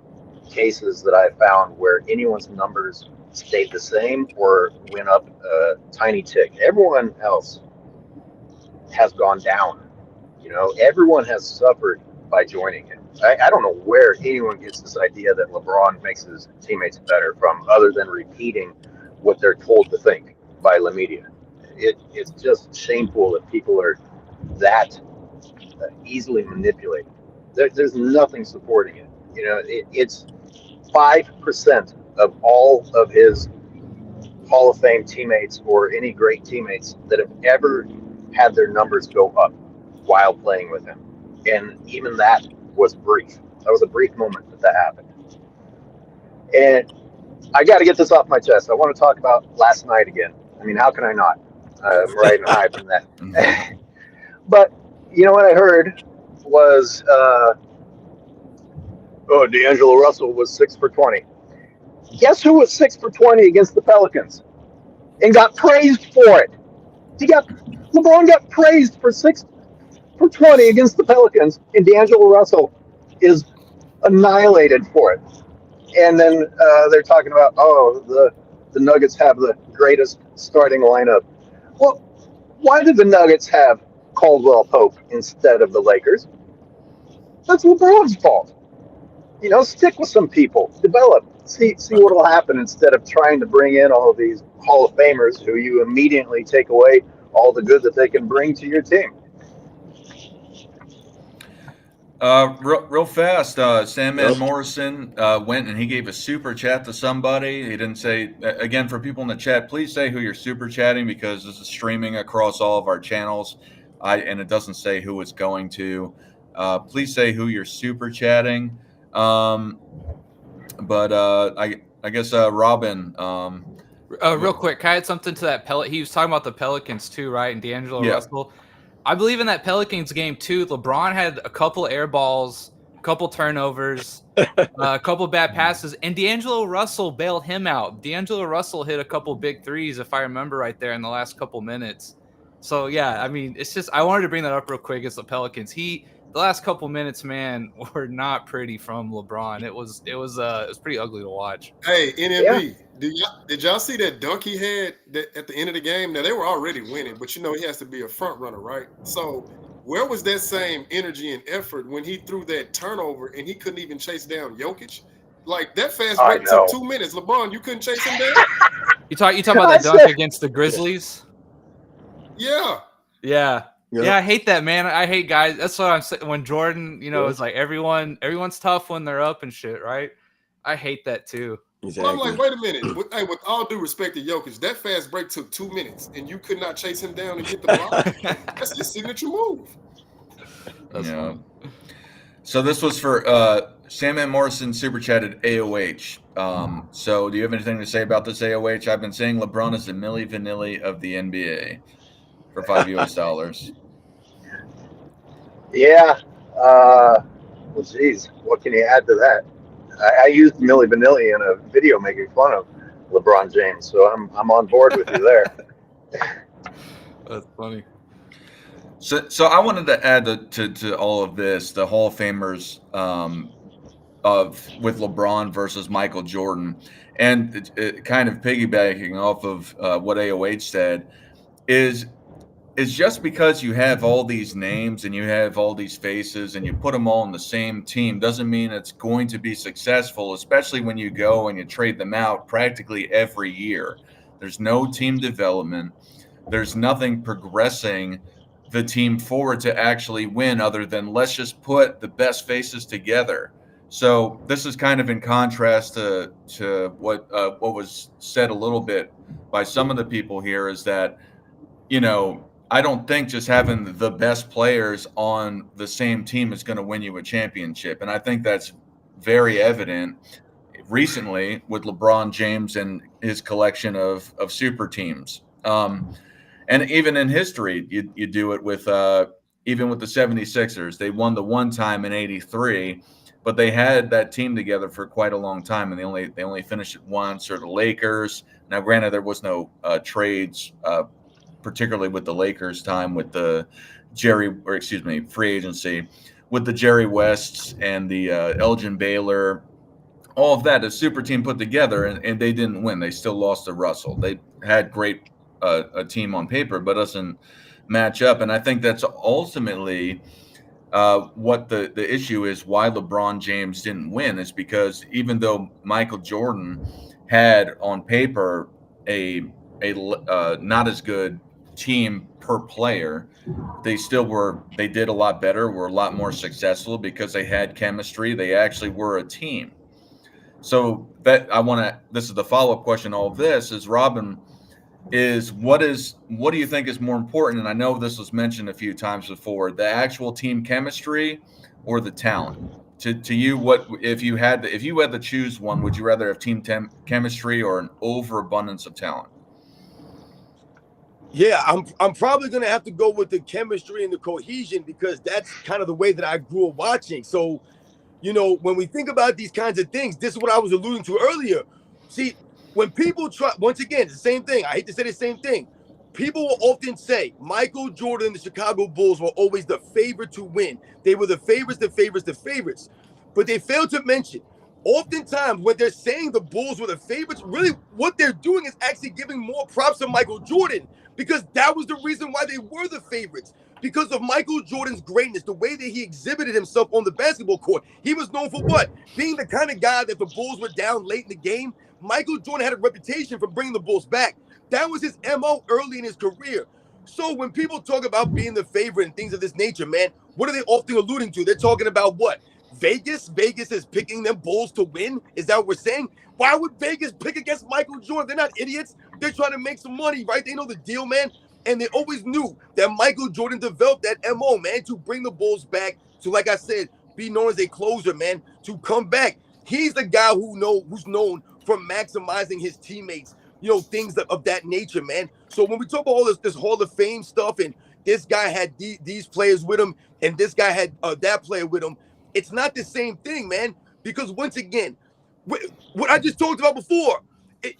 Speaker 4: cases that I found where anyone's numbers stayed the same or went up a tiny tick. Everyone else has gone down. You know, everyone has suffered by joining him. I don't know where anyone gets this idea that LeBron makes his teammates better from, other than repeating what they're told to think by the media. It's just shameful that people are that easily manipulated. There's nothing supporting it. You know, it's 5% of all of his Hall of Fame teammates or any great teammates that have ever had their numbers go up while playing with him. And even that was brief. That was a brief moment that happened. And I got to get this off my chest. I want to talk about last night again. I mean, how can I not? I'm riding high from that. But you know what I heard was, D'Angelo Russell was 6 for 20. Guess who was 6 for 20 against the Pelicans and got praised for it? LeBron got praised for 6 for 20 against the Pelicans, and D'Angelo Russell is annihilated for it. And then they're talking about, the Nuggets have the greatest starting lineup. Well, why did the Nuggets have Caldwell Pope instead of the Lakers? That's LeBron's fault. You know, stick with some people, develop, see what will happen instead of trying to bring in all of these Hall of Famers who you immediately take away all the good that they can bring to your team.
Speaker 1: Real fast, Sandman Morrison went and he gave a super chat to somebody. He didn't say, again, for people in the chat, please say who you're super chatting, because this is streaming across all of our channels, and it doesn't say who it's going to. Please say who you're super chatting. I guess Robin.
Speaker 5: Real quick, can I add something to that? He was talking about the Pelicans too, right? And D'Angelo Russell. I believe in that Pelicans game too. LeBron had a couple air balls, a couple turnovers, a couple bad passes, and D'Angelo Russell bailed him out. D'Angelo Russell hit a couple big threes, if I remember right there, in the last couple minutes. So yeah, I mean, it's just I wanted to bring that up real quick against the Pelicans. The last couple minutes, man, were not pretty from LeBron. It was pretty ugly to watch.
Speaker 3: Hey, NMB, did y'all see that dunk he had at the end of the game? Now, they were already winning, but you know he has to be a front runner, right? So where was that same energy and effort when he threw that turnover and he couldn't even chase down Jokic? Like that fast
Speaker 4: I
Speaker 3: break took
Speaker 4: know.
Speaker 3: 2 minutes. LeBron, you couldn't chase him down?
Speaker 5: You talk about that dunk against the Grizzlies?
Speaker 3: Yeah.
Speaker 5: Yeah, I hate that, man. I hate guys. That's what I'm saying. When Jordan, is like everyone's tough when they're up and shit, right? I hate that too.
Speaker 3: Exactly. Well, I'm like, wait a minute. With all due respect to Jokic, that fast break took 2 minutes, and you could not chase him down and get the block. That's his signature move.
Speaker 5: That's funny.
Speaker 1: So this was for Sam Morrison super chatted AOH. So do you have anything to say about this AOH? I've been saying LeBron is the Milli Vanilli of the NBA for $5 US.
Speaker 4: Yeah. Well, geez, what can you add to that? I used Milli Vanilli in a video making fun of LeBron James, so I'm on board with you there.
Speaker 5: That's funny.
Speaker 1: So I wanted to add to all of this the Hall of Famers with LeBron versus Michael Jordan, and it kind of piggybacking off of what AOH said is just because you have all these names and you have all these faces and you put them all on the same team doesn't mean it's going to be successful, especially when you go and you trade them out practically every year. There's no team development. There's nothing progressing the team forward to actually win other than let's just put the best faces together. So this is kind of in contrast to what was said a little bit by some of the people here is that, I don't think just having the best players on the same team is going to win you a championship. And I think that's very evident recently with LeBron James and his collection of super teams. And even in history, you do it with even with the 76ers. They won the one time in '83, but they had that team together for quite a long time, and they only finished it once. Or the Lakers. Now, granted, there was no trades, particularly with the Lakers time with the free agency, with the Jerry Wests and the Elgin Baylor. All of that, a super team put together, and they didn't win. They still lost to Russell. They had great a team on paper, but doesn't match up. And I think that's ultimately what the issue is. Why LeBron James didn't win is because even though Michael Jordan had on paper a not as good team per player, they did a lot better, were a lot more successful because they had chemistry. They actually were a team. So this is the follow-up question. All of this is, Robin, what do you think is more important? And I know this was mentioned a few times before, the actual team chemistry or the talent. To you, what if you had to choose one, would you rather have team chemistry or an overabundance of talent?
Speaker 2: Yeah, I'm probably gonna have to go with the chemistry and the cohesion because that's kind of the way that I grew up watching. So, when we think about these kinds of things, this is what I was alluding to earlier. See, when people try, once again, the same thing. I hate to say the same thing. People will often say Michael Jordan and the Chicago Bulls were always the favorite to win. They were the favorites. But they fail to mention, oftentimes when they're saying the Bulls were the favorites, really what they're doing is actually giving more props to Michael Jordan because that was the reason why they were the favorites. Because of Michael Jordan's greatness, the way that he exhibited himself on the basketball court. He was known for what? Being the kind of guy that the Bulls were down late in the game. Michael Jordan had a reputation for bringing the Bulls back. That was his MO early in his career. So when people talk about being the favorite and things of this nature, man, what are they often alluding to? They're talking about what? Vegas? Vegas is picking them Bulls to win? Is that what we're saying? Why would Vegas pick against Michael Jordan? They're not idiots. They're trying to make some money, right? They know the deal, man. And they always knew that Michael Jordan developed that MO, man, to bring the Bulls back. To, like I said, be known as a closer, man, to come back. He's the guy who's known for maximizing his teammates, things of that nature, man. So when we talk about all this Hall of Fame stuff, and this guy had these players with him, and this guy had that player with him, it's not the same thing, man. Because once again, what I just talked about before,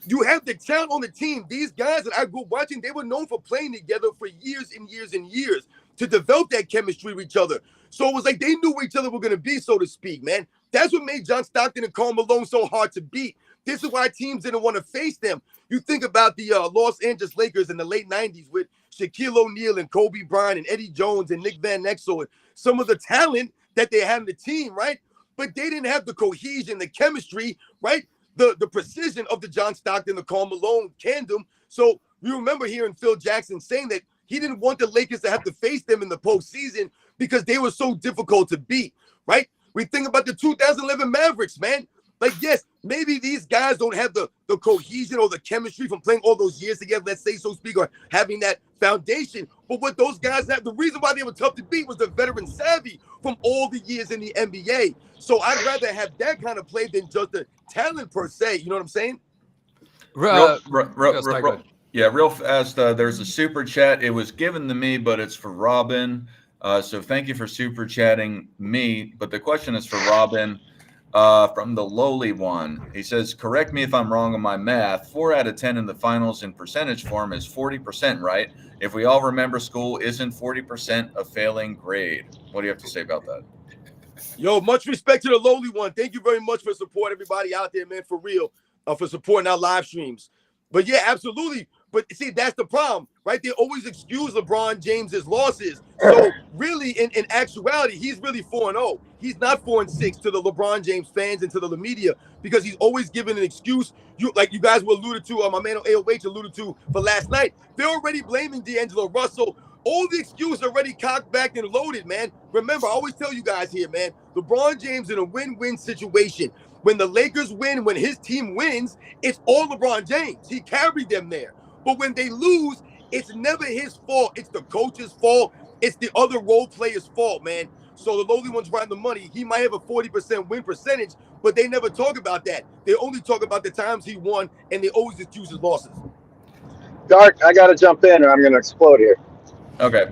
Speaker 2: you have the talent on the team. These guys that I grew up watching, they were known for playing together for years and years and years to develop that chemistry with each other. So it was like they knew where each other were going to be, so to speak, man. That's what made John Stockton and Karl Malone so hard to beat. This is why teams didn't want to face them. You think about the Los Angeles Lakers in the late 90s with Shaquille O'Neal and Kobe Bryant and Eddie Jones and Nick Van Exel and some of the talent that they had in the team, right? But they didn't have the cohesion, the chemistry, right? The precision of the John Stockton, the Karl Malone tandem. So you remember hearing Phil Jackson saying that he didn't want the Lakers to have to face them in the postseason because they were so difficult to beat, right? We think about the 2011 Mavericks, man. Like, yes, maybe these guys don't have the cohesion or the chemistry from playing all those years together, let's say, so speak, or having that foundation. But what those guys have, the reason why they were tough to beat was the veteran savvy from all the years in the NBA. So I'd rather have that kind of play than just the talent per se. You know what I'm saying?
Speaker 1: Real fast. There's a super chat. It was given to me, but it's for Robin. So thank you for super chatting me. But the question is for Robin. From the lowly one, he says, correct me if I'm wrong on my math. 4 out of 10 in the finals in percentage form is 40%, right? If we all remember school, isn't 40% a failing grade? What do you have to say about that?
Speaker 2: Yo, much respect to the lowly one. Thank you very much for support, everybody out there, man, for real, for supporting our live streams. But yeah, absolutely. But see, that's the problem, right? They always excuse LeBron James's losses. So really, in actuality, he's really 4-0. He's not 4-6 to the LeBron James fans and to the media because he's always given an excuse. You guys were alluded to, my man AOH alluded to for last night. They're already blaming D'Angelo Russell. All the excuses already cocked back and loaded, man. Remember, I always tell you guys here, man, LeBron James in a win-win situation. When the Lakers win, when his team wins, it's all LeBron James. He carried them there. But when they lose, it's never his fault. It's the coach's fault. It's the other role player's fault, man. So the lowly one's right on the money. He might have a 40% win percentage, but they never talk about that. They only talk about the times he won, and they always excuse his losses.
Speaker 4: Dark, I got to jump in or I'm going to explode here.
Speaker 1: Okay.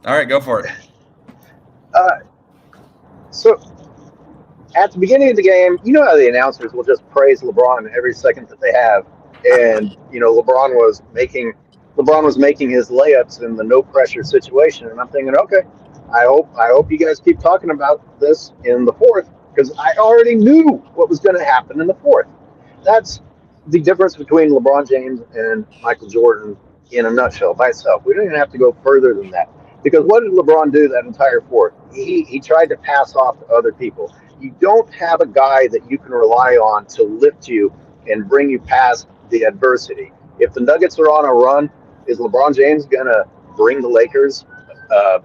Speaker 1: All right, go for it.
Speaker 4: So at the beginning of the game, you know how the announcers will just praise LeBron every second that they have. And, LeBron was making his layups in the no pressure situation. And I'm thinking, okay, I hope you guys keep talking about this in the fourth, because I already knew what was going to happen in the fourth. That's the difference between LeBron James and Michael Jordan in a nutshell by itself. We don't even have to go further than that. Because what did LeBron do that entire fourth? He tried to pass off to other people. You don't have a guy that you can rely on to lift you and bring you past the adversity. If the Nuggets are on a run, is LeBron James going to bring the Lakers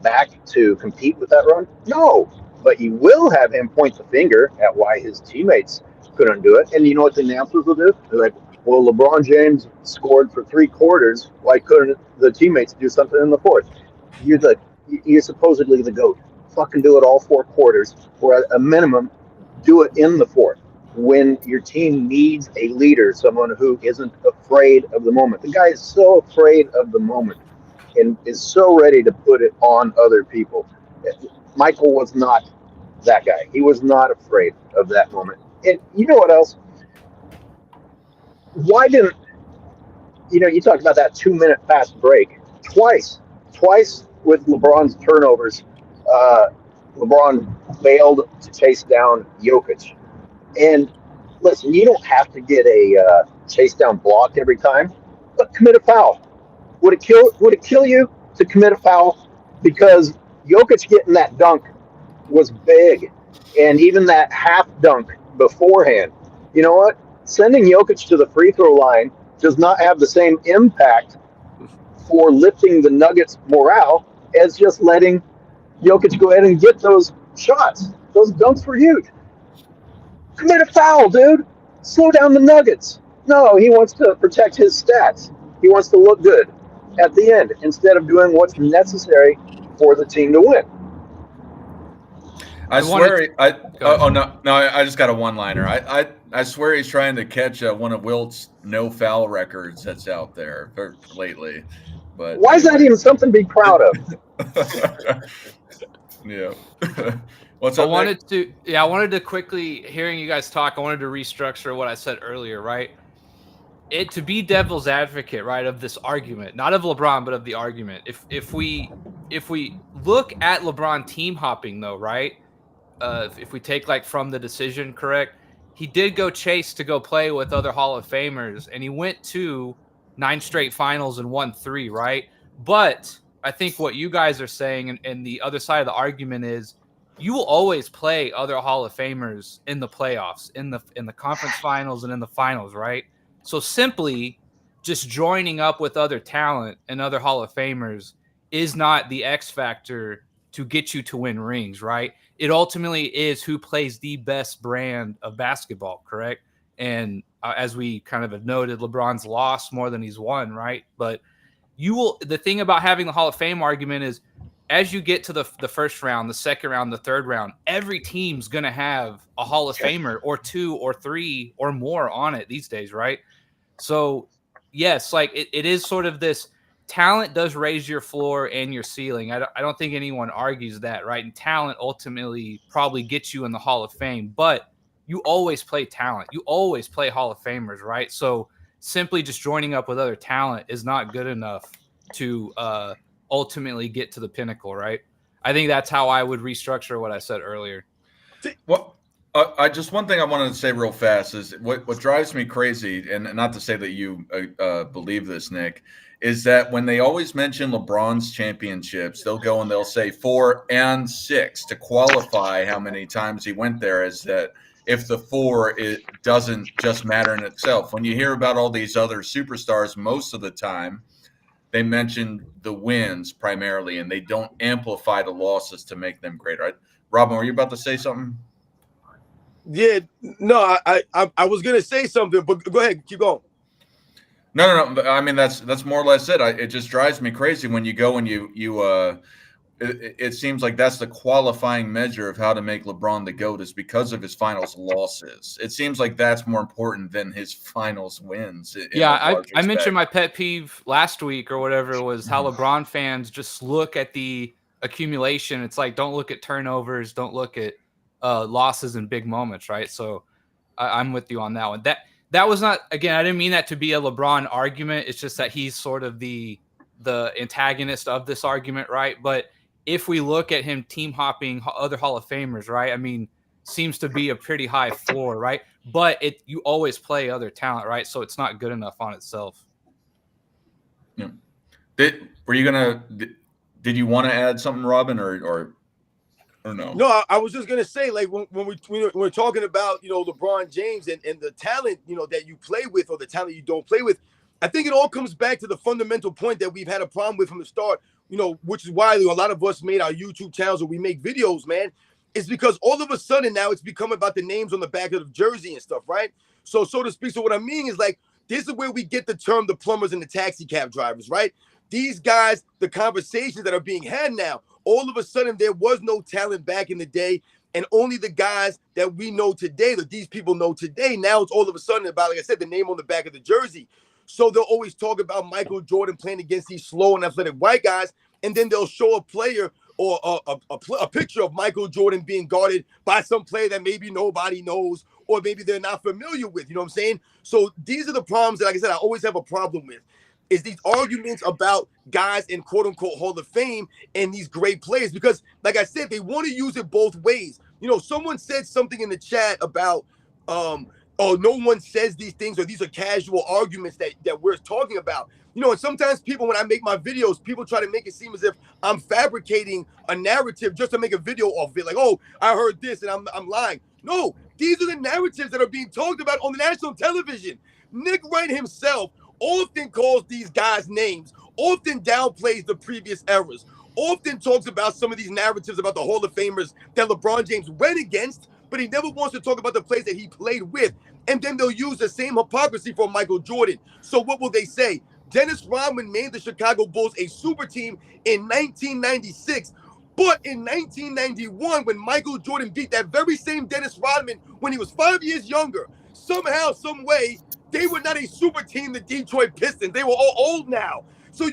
Speaker 4: back to compete with that run? No. But you will have him point the finger at why his teammates couldn't do it. And you know what the announcers will do? They're like, well, LeBron James scored for 3 quarters. Why couldn't the teammates do something in the fourth? You're supposedly the GOAT. Fucking do it all 4 quarters, or at a minimum, do it in the fourth. When your team needs a leader, someone who isn't afraid of the moment. The guy is so afraid of the moment and is so ready to put it on other people. Michael was not that guy. He was not afraid of that moment. And you know what else? Why didn't, you talked about that 2-minute fast break. Twice with LeBron's turnovers, LeBron failed to chase down Jokic. And listen, you don't have to get a chase down block every time, but commit a foul. Would it kill you to commit a foul? Because Jokic getting that dunk was big, and even that half dunk beforehand. You know what? Sending Jokic to the free throw line does not have the same impact for lifting the Nuggets' morale as just letting Jokic go ahead and get those shots. Those dunks were huge. Commit a foul, dude. Slow down the Nuggets. No, he wants to protect his stats. He wants to look good at the end instead of doing what's necessary for the team to win.
Speaker 1: I just got a one-liner. I swear he's trying to catch one of Wilt's no foul records that's out there lately. But
Speaker 4: why is that even something to be proud of?
Speaker 1: Yeah. What's up?
Speaker 5: I wanted to quickly, hearing you guys talk, I wanted to restructure what I said earlier, right? To be devil's advocate, right, of this argument, not of LeBron, but of the argument. If we look at LeBron team hopping, though, right? If we take from the decision, correct? He did go chase to go play with other Hall of Famers, and he went to 9 straight finals and won 3, right? But I think what you guys are saying and the other side of the argument is you will always play other Hall of Famers in the playoffs, in the conference finals and in the finals, right? So simply just joining up with other talent and other Hall of Famers is not the X factor to get you to win rings, right? It ultimately is who plays the best brand of basketball, correct? And as we kind of have noted, LeBron's lost more than he's won, right? But the thing about having the Hall of Fame argument is as you get to the first round, the second round, the third round, every team's going to have a Hall of Famer or 2 or 3 or more on it these days, right? So, yes, like it is sort of this talent does raise your floor and your ceiling. I don't think anyone argues that, right? And talent ultimately probably gets you in the Hall of Fame, but you always play talent. You always play Hall of Famers, right? So simply just joining up with other talent is not good enough to ultimately get to the pinnacle, right? I think that's how I would restructure what I said earlier.
Speaker 1: Well, I just one thing I wanted to say real fast is what drives me crazy, and not to say that you believe this, Nick, is that when they always mention LeBron's championships, they'll go and they'll say 4 and 6 to qualify how many times he went there, as that if the 4 it doesn't just matter in itself. When you hear about all these other superstars, most of the time they mention the wins primarily, and they don't amplify the losses to make them greater. Right? Robin, were you about to say something?
Speaker 2: Yeah, no, I was gonna say something, but go ahead, keep going.
Speaker 1: No. I mean, that's more or less it. It just drives me crazy when you go and it seems like that's the qualifying measure of how to make LeBron the GOAT is because of his finals losses. It seems like that's more important than his finals wins.
Speaker 5: Yeah, I mentioned my pet peeve last week or whatever it was how LeBron fans just look at the accumulation. It's like, don't look at turnovers, don't look at losses and big moments, right? So I'm with you on that one. That was not, again, I didn't mean that to be a LeBron argument. It's just that he's sort of the antagonist of this argument, right? But if we look at him team hopping other Hall of Famers, right? I mean, seems to be a pretty high floor, right? But you always play other talent, right? So it's not good enough on itself.
Speaker 1: Yeah. Did you want to add something, Robin, or no?
Speaker 2: No, I was just gonna say, like when we're talking about LeBron James and the talent that you play with or the talent you don't play with, I think it all comes back to the fundamental point that we've had a problem with from the start. Which is why a lot of us made our YouTube channels or we make videos, man. It's because all of a sudden now it's become about the names on the back of the jersey and stuff, right? So to speak. So what I mean is like this is where we get the term the plumbers and the taxi cab drivers, right? These guys, the conversations that are being had now, all of a sudden there was no talent back in the day, and only the guys that we know today, that these people know today, now it's all of a sudden about, like I said, the name on the back of the jersey. So they'll always talk about Michael Jordan playing against these slow and athletic white guys, and then they'll show a player or a picture of Michael Jordan being guarded by some player that maybe nobody knows or maybe they're not familiar with. You know what I'm saying? So these are the problems that, like I said, I always have a problem with. Is these arguments about guys in quote unquote Hall of Fame and these great players, because like I said, they want to use it both ways. Someone said something in the chat about, oh, no one says these things, or these are casual arguments that we're talking about. And sometimes people, when I make my videos, people try to make it seem as if I'm fabricating a narrative just to make a video off it. Like, oh, I heard this and I'm lying. No, these are the narratives that are being talked about on the national television. Nick Wright himself often calls these guys names, often downplays the previous eras, often talks about some of these narratives about the Hall of Famers that LeBron James went against, but he never wants to talk about the players that he played with. And then they'll use the same hypocrisy for Michael Jordan. So what will they say? Dennis Rodman made the Chicago Bulls a super team in 1996. But in 1991, when Michael Jordan beat that very same Dennis Rodman when he was 5 years younger, somehow, some way, they were not a super team, the Detroit Pistons. They were all old now. So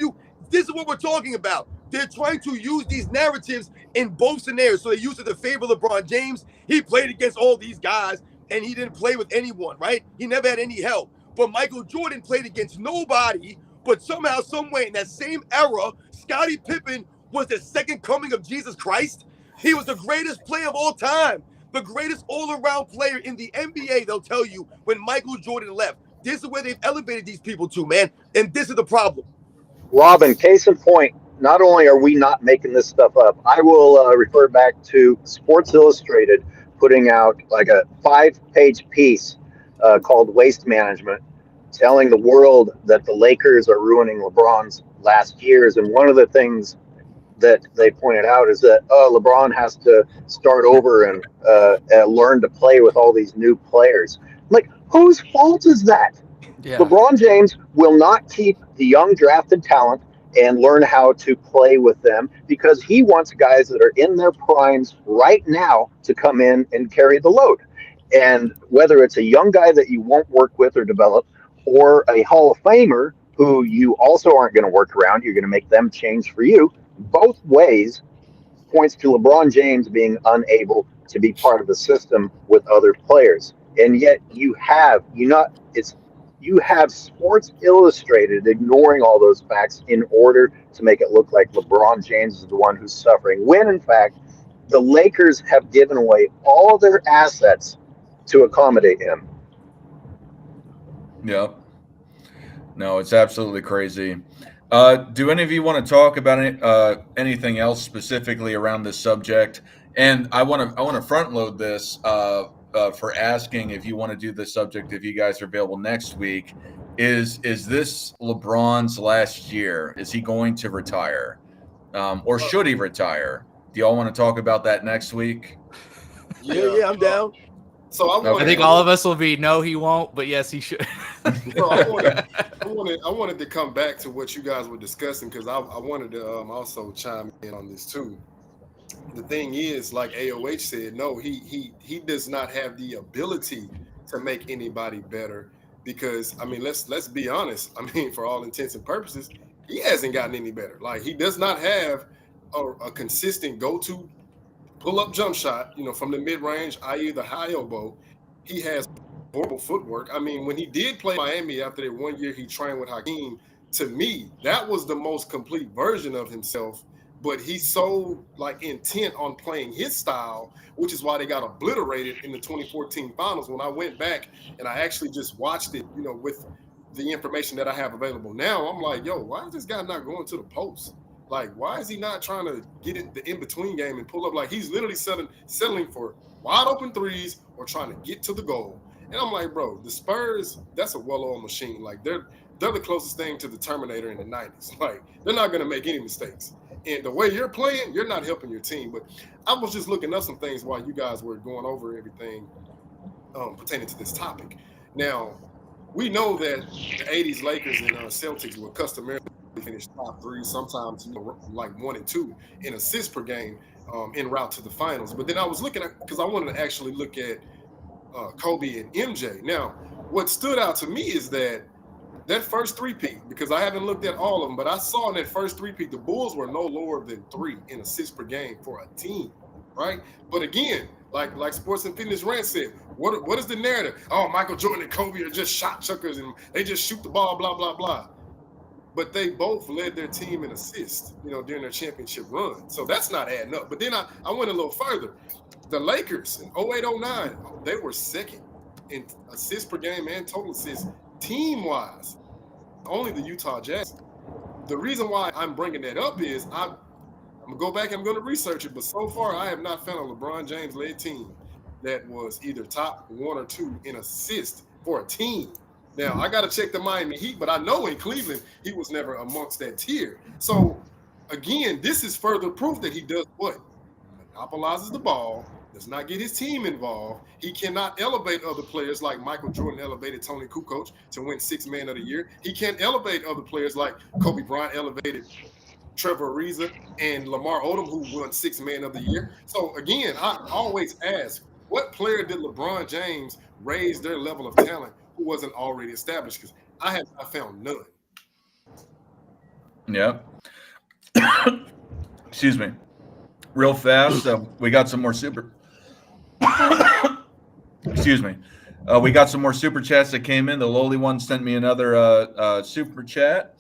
Speaker 2: this is what we're talking about. They're trying to use these narratives in both scenarios. So they use it to favor LeBron James. He played against all these guys, and he didn't play with anyone, right? He never had any help. But Michael Jordan played against nobody, but somehow, some way, in that same era, Scottie Pippen was the second coming of Jesus Christ. He was the greatest player of all time. The greatest all-around player in the NBA, they'll tell you, when Michael Jordan left. This is where they've elevated these people to, man. And this is the problem.
Speaker 4: Robin, case in point, not only are we not making this stuff up, I will refer back to Sports Illustrated putting out like a 5-page piece called Waste Management, telling the world that the Lakers are ruining LeBron's last years. And one of the things that they pointed out is that LeBron has to start over and learn to play with all these new players. Like, whose fault is that?
Speaker 5: Yeah.
Speaker 4: LeBron James will not keep the young drafted talent and learn how to play with them because he wants guys that are in their primes right now to come in and carry the load. And whether it's a young guy that you won't work with or develop, or a Hall of Famer who you also aren't going to work around, you're going to make them change for you. Both ways points to LeBron James being unable to be part of the system with other players. And yet you have Sports Illustrated ignoring all those facts in order to make it look like LeBron James is the one who's suffering, when in fact the Lakers have given away all their assets to accommodate him.
Speaker 1: Yep. No, it's absolutely crazy. Do any of you want to talk about anything else specifically around this subject? And I want to front load this for asking if you want to do this subject if you guys are available next week. Is this LeBron's last year? Is he going to retire, or should he retire? Do y'all want to talk about that next week?
Speaker 2: Yeah, I'm down.
Speaker 3: So
Speaker 5: I think all of us will be no, he won't, but yes, he should.
Speaker 3: So I wanted to come back to what you guys were discussing because I wanted to also chime in on this too. The thing is, like AOH said, no, he does not have the ability to make anybody better because I mean let's be honest. I mean, for all intents and purposes, he hasn't gotten any better. Like he does not have a consistent go-to pull-up jump shot, from the mid-range, i.e. the high elbow. He has horrible footwork. I mean, when he did play Miami after that 1 year he trained with Hakeem, to me, that was the most complete version of himself. But he's so intent on playing his style, which is why they got obliterated in the 2014 finals. When I went back and I actually just watched it, with the information that I have available now, I'm like, yo, why is this guy not going to the post? Like, why is he not trying to get in the in-between game and pull up? Like, he's literally settling for wide open threes or trying to get to the goal. And I'm like, bro, the Spurs, that's a well-oiled machine. Like, they're the closest thing to the Terminator in the 90s. Like, they're not going to make any mistakes. And the way you're playing, you're not helping your team. But I was just looking up some things while you guys were going over everything pertaining to this topic. Now, we know that the 80s Lakers and Celtics were customarily finish top three, sometimes like 1 and 2 in assists per game en route to the finals. But then I was looking at, because I wanted to actually look at Kobe and MJ. Now, what stood out to me is that first three-peat, because I haven't looked at all of them, but I saw in that first three-peat, the Bulls were no lower than 3 in assists per game for a team, right? But again, like Sports and Fitness Rant said, what is the narrative? Oh, Michael Jordan and Kobe are just shot chuckers and they just shoot the ball, blah, blah, blah. But they both led their team in assists, during their championship run. So that's not adding up. But then I went a little further. The Lakers in 08-09, they were second in assists per game and total assists team-wise. Only the Utah Jazz. The reason why I'm bringing that up is I'm going to go back and I'm going to research it. But so far, I have not found a LeBron James-led team that was either top 1 or 2 in assists for a team. Now, I got to check the Miami Heat, but I know in Cleveland, he was never amongst that tier. So, again, this is further proof that he does what? Monopolizes the ball, does not get his team involved. He cannot elevate other players like Michael Jordan elevated Tony Kukoc to win 6th Man of the Year. He can't elevate other players like Kobe Bryant elevated Trevor Ariza and Lamar Odom, who won 6th Man of the Year. So, again, I always ask, what player did LeBron James raise their level of talent who wasn't already established? Because I found none.
Speaker 1: Yeah. Excuse me. Real fast, we got some more super. Excuse me. We got some more super chats that came in. The lowly one sent me another super chat,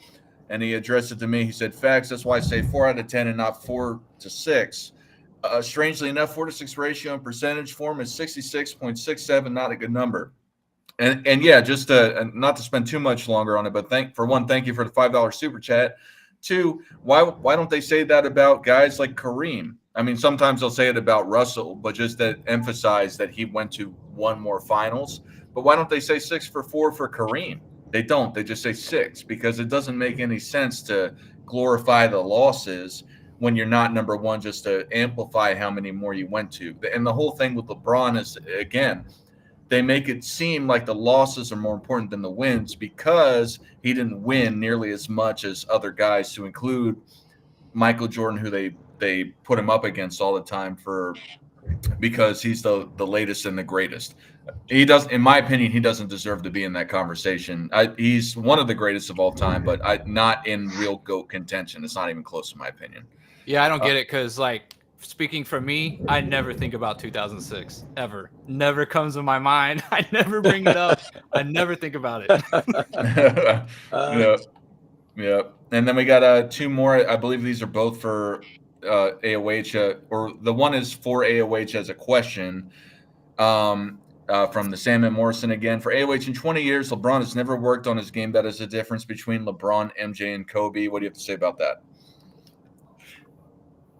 Speaker 1: and he addressed it to me. He said, "Facts. That's why I say 4 out of 10 and not 4 to 6." Strangely enough, 4 to 6 ratio in percentage form is 66.67. Not a good number. And yeah, just not to spend too much longer on it, but thank you for the $5 super chat. Two, why don't they say that about guys like Kareem? I mean, sometimes they'll say it about Russell, but just to emphasize that he went to one more finals. But why don't they say 6 for 4 for Kareem? They don't. They just say 6 because it doesn't make any sense to glorify the losses when you're not number one, just to amplify how many more you went to. And the whole thing with LeBron is, again, they make it seem like the losses are more important than the wins because he didn't win nearly as much as other guys, to include Michael Jordan, who they put him up against all the time because he's the latest and the greatest. He does, in my opinion, he doesn't deserve to be in that conversation. He's one of the greatest of all time, but not in real GOAT contention. It's not even close, in my opinion.
Speaker 5: Yeah, I don't get it because, like, speaking for me, I never think about 2006 ever. Never comes to my mind. I never bring it up. I never think about it.
Speaker 1: Yeah. And then we got 2 more. I believe these are both for AOH, or the one is for AOH as a question. From the Sam and Morrison again. For AOH, in 20 years, LeBron has never worked on his game. That is the difference between LeBron, MJ, and Kobe. What do you have to say about that?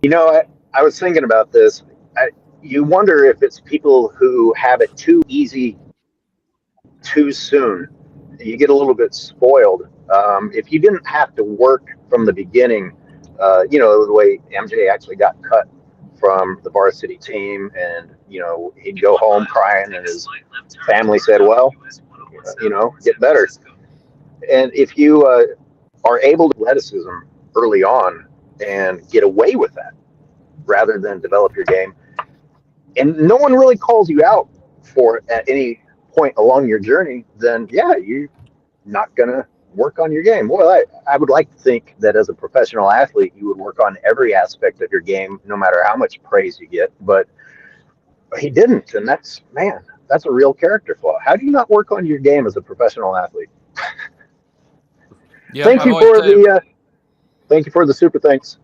Speaker 4: You know, I was thinking about this. You wonder if it's people who have it too easy too soon. You get a little bit spoiled. If you didn't have to work from the beginning, the way MJ actually got cut from the varsity team, and he'd go home crying, and his family said, "Well, get better." And if you are able to athleticism early on and get away with that, rather than develop your game, and no one really calls you out for it at any point along your journey, then yeah, you're not gonna work on your game. Well, I would like to think that as a professional athlete, you would work on every aspect of your game, no matter how much praise you get. But he didn't, and that's a real character flaw. How do you not work on your game as a professional athlete?
Speaker 5: Yeah,
Speaker 4: thank you for the super thanks.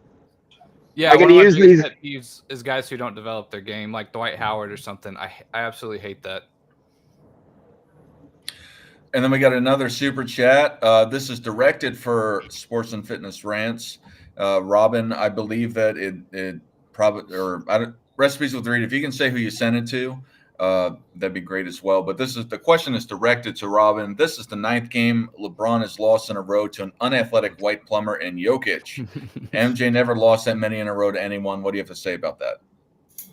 Speaker 5: Yeah,
Speaker 4: I can use
Speaker 5: these as guys who don't develop their game, like Dwight Howard or something. I absolutely hate that.
Speaker 1: And then we got another super chat. This is directed for Sports and Fitness Rants. Robin, I believe that it probably, or I don't, Recipes with Reed, if you can say who you sent it to, that'd be great as well. But the question is directed to Robin. This is the 9th game LeBron has lost in a row to an unathletic white plumber and Jokic. MJ never lost that many in a row to anyone. What do you have to say about that?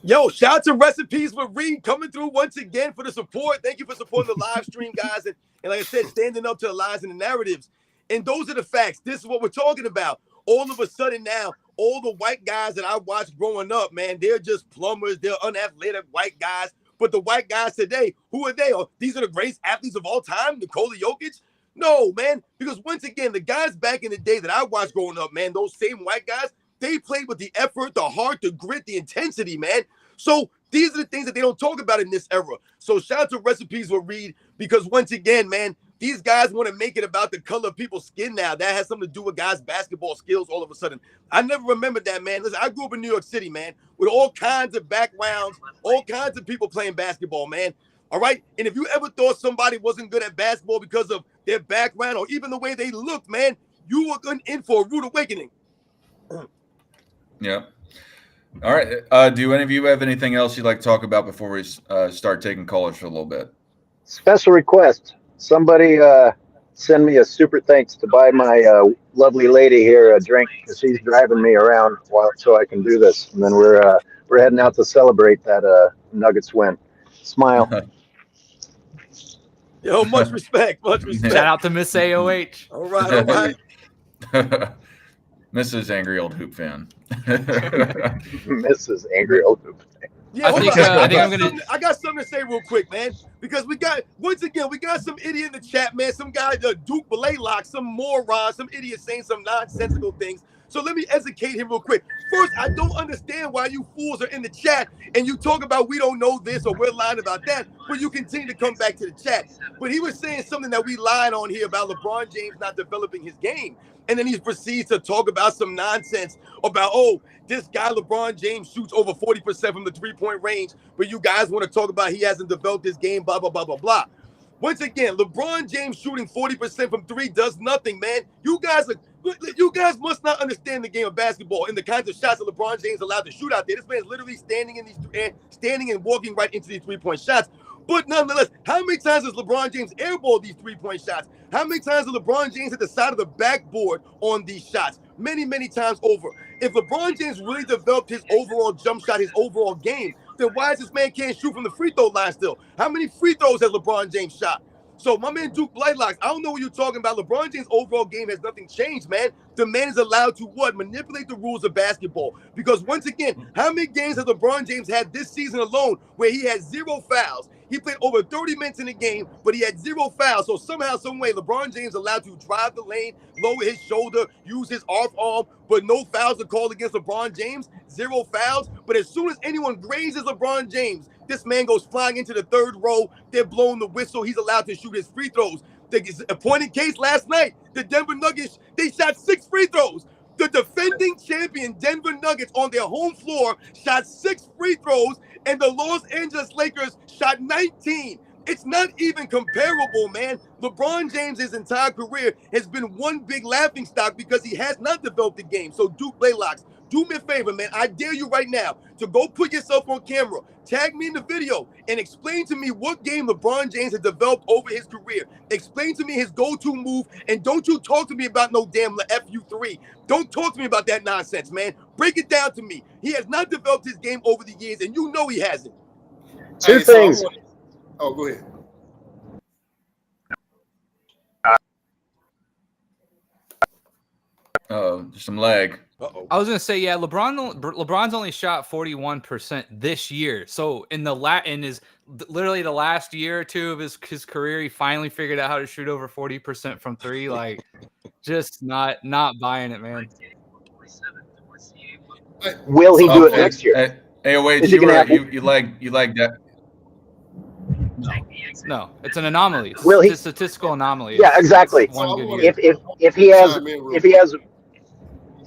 Speaker 2: Yo, shout out to Recipes with Reed coming through once again for the support. Thank you for supporting the live stream, guys. And like I said, standing up to the lies and the narratives. And those are the facts. This is what we're talking about. All of a sudden now, all the white guys that I watched growing up, man, they're just plumbers. They're unathletic white guys. But the white guys today, who are they? Oh, these are the greatest athletes of all time, Nikola Jokic? No, man. Because once again, the guys back in the day that I watched growing up, man, those same white guys, they played with the effort, the heart, the grit, the intensity, man. So these are the things that they don't talk about in this era. So shout out to Recipes with Reed, because once again, man, these guys want to make it about the color of people's skin now. That has something to do with guys' basketball skills all of a sudden. I never remembered that, man. Listen, I grew up in New York City, man, with all kinds of backgrounds, all kinds of people playing basketball, man. All right? And if you ever thought somebody wasn't good at basketball because of their background or even the way they looked, man, you were in for a rude awakening.
Speaker 1: Yeah. All right. Do any of you have anything else you'd like to talk about before we start taking callers for a little bit?
Speaker 4: Special request. Somebody send me a super thanks to buy my lovely lady here a drink, because she's driving me around so I can do this. And then we're heading out to celebrate that Nuggets win. Smile.
Speaker 2: Yo, much respect. Much respect.
Speaker 5: Shout out to Miss AOH.
Speaker 2: All right.
Speaker 1: Mrs. Angry Old Hoop Fan.
Speaker 4: Mrs. Angry Old Hoop Fan.
Speaker 2: Yeah,
Speaker 5: I
Speaker 2: got something to say real quick, man. Because we got some idiot in the chat, man. Some guy, Duke Blaylock, some moron, some idiot saying some nonsensical things. So let me educate him real quick. First, I don't understand why you fools are in the chat and you talk about we don't know this or we're lying about that, but you continue to come back to the chat. But he was saying something that we lied on here about LeBron James not developing his game. And then he proceeds to talk about some nonsense about, oh, this guy LeBron James shoots over 40% from the three-point range, but you guys want to talk about he hasn't developed his game, blah, blah, blah, blah, blah. Once again, LeBron James shooting 40% from three does nothing, man. You guys must not understand the game of basketball and the kinds of shots that LeBron James allowed to shoot out there. This man's literally standing and walking right into these 3-point shots. But nonetheless, how many times has LeBron James airballed these 3-point shots? How many times has LeBron James hit the side of the backboard on these shots? Many, many times over. If LeBron James really developed his overall jump shot, his overall game, then why is this man can't shoot from the free throw line still? How many free throws has LeBron James shot? So my man Duke Blaylock, I don't know what you're talking about. LeBron James' overall game has nothing changed, man. The man is allowed to what? Manipulate the rules of basketball. Because once again, how many games has LeBron James had this season alone where he had 0 fouls? He played over 30 minutes in the game, but he had 0 fouls. So somehow, some way, LeBron James allowed to drive the lane, lower his shoulder, use his off arm, but no fouls are called against LeBron James. 0 fouls. But as soon as anyone grazes LeBron James, this man goes flying into the third row. They're blowing the whistle. He's allowed to shoot his free throws. The appointed case last night, the Denver Nuggets, they shot 6 free throws. The defending champion Denver Nuggets on their home floor shot 6 free throws, and the Los Angeles Lakers shot 19. It's not even comparable, man. LeBron James' entire career has been one big laughingstock because he has not developed the game. So Duke Blaylocks, do me a favor, man. I dare you right now to go put yourself on camera, tag me in the video, and explain to me what game LeBron James has developed over his career. Explain to me his go-to move, and don't you talk to me about no damn FU3. Don't talk to me about that nonsense, man. Break it down to me. He has not developed his game over the years, and you know he hasn't.
Speaker 4: Two things.
Speaker 3: Oh, go ahead.
Speaker 1: Just some lag.
Speaker 2: Uh-oh.
Speaker 5: I was gonna say, yeah, LeBron's only shot 41% this year. So in literally the last year or two of his career, he finally figured out how to shoot over 40% from three. Like, just not buying it, man.
Speaker 4: Will he do it next year?
Speaker 1: Hey, wait,
Speaker 4: Is he gonna have-
Speaker 1: you like that?
Speaker 5: No, it's an anomaly. It's
Speaker 4: Will he-
Speaker 5: a statistical anomaly.
Speaker 4: Yeah, exactly.
Speaker 5: It's one good year.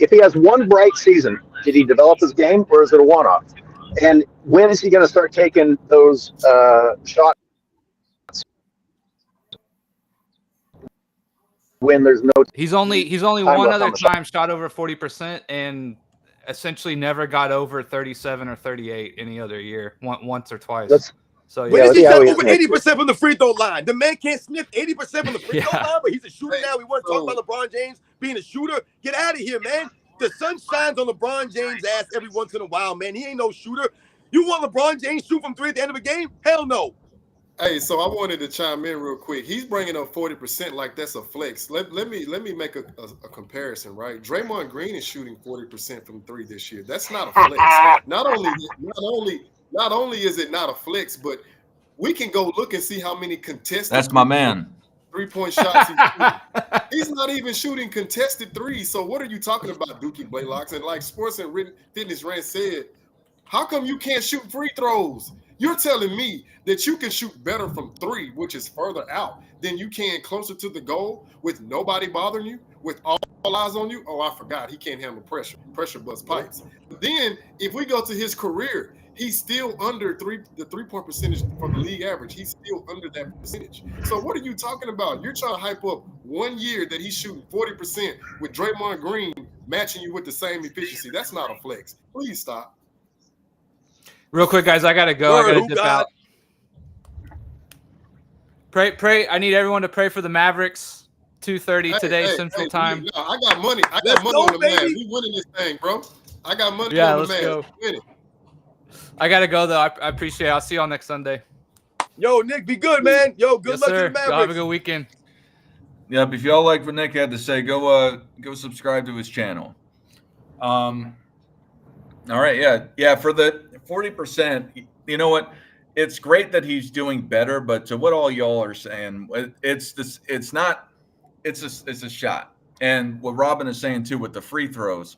Speaker 4: If he has one bright season, did he develop his game, or is it a one-off? And when is he going to start taking those shots when there's no?
Speaker 5: He's only
Speaker 4: Time
Speaker 5: one
Speaker 4: left
Speaker 5: other
Speaker 4: on the shot.
Speaker 5: time shot over 40% and essentially never got over 37 or 38 any other year, once or twice. So
Speaker 2: But
Speaker 4: Yeah,
Speaker 2: is he
Speaker 4: let's see how
Speaker 2: shot
Speaker 4: he is
Speaker 2: over
Speaker 4: next
Speaker 2: 80% from the free throw line? The man can't sniff 80% from the free throw
Speaker 5: Yeah.
Speaker 2: line, but he's a shooter now. We want to talk about LeBron James being a shooter. Get out of here, man. The sun shines on LeBron James' ass every once in a while, man. He ain't no shooter. You want LeBron James shoot from three at the end of a game? Hell no.
Speaker 3: Hey, so I wanted to chime in real quick. He's bringing up 40% like that's a flex. Let me make a comparison, right? Draymond Green is shooting 40% from three this year. That's not a flex. Not only is it not a flex, but we can go look and see how many contested.
Speaker 1: That's my man.
Speaker 3: 3-point shots. He's not even shooting contested threes. So what are you talking about, Dookie Blaylocks? And like Sports and Fitness Rant said, how come you can't shoot free throws? You're telling me that you can shoot better from three, which is further out, than you can closer to the goal with nobody bothering you, with all eyes on you? Oh, I forgot. He can't handle pressure. Pressure busts pipes. But then if we go to his career, he's still under the 3-point percentage from the league average. He's still under that percentage. So what are you talking about? You're trying to hype up 1 year that he's shooting 40% with Draymond Green matching you with the same efficiency. That's not a flex. Please stop.
Speaker 5: Real quick, guys, I gotta go. I gotta dip out. Pray. I need everyone to pray for the Mavericks. 2:30 today, Central Time.
Speaker 3: No, I got money. I got money on the Mavs. We winning this thing, bro. I got money on the Mavs.
Speaker 5: Go. I gotta go though. I appreciate it. I'll see y'all next Sunday.
Speaker 2: Yo, Nick, be good, man. Yo, good luck to the Mavericks.
Speaker 5: Y'all have a good weekend.
Speaker 1: Yep. If y'all like what Nick had to say, go subscribe to his channel. All right. Yeah. For the 40%, you know what? It's great that he's doing better, but to what all y'all are saying, it's a shot. And what Robin is saying too with the free throws,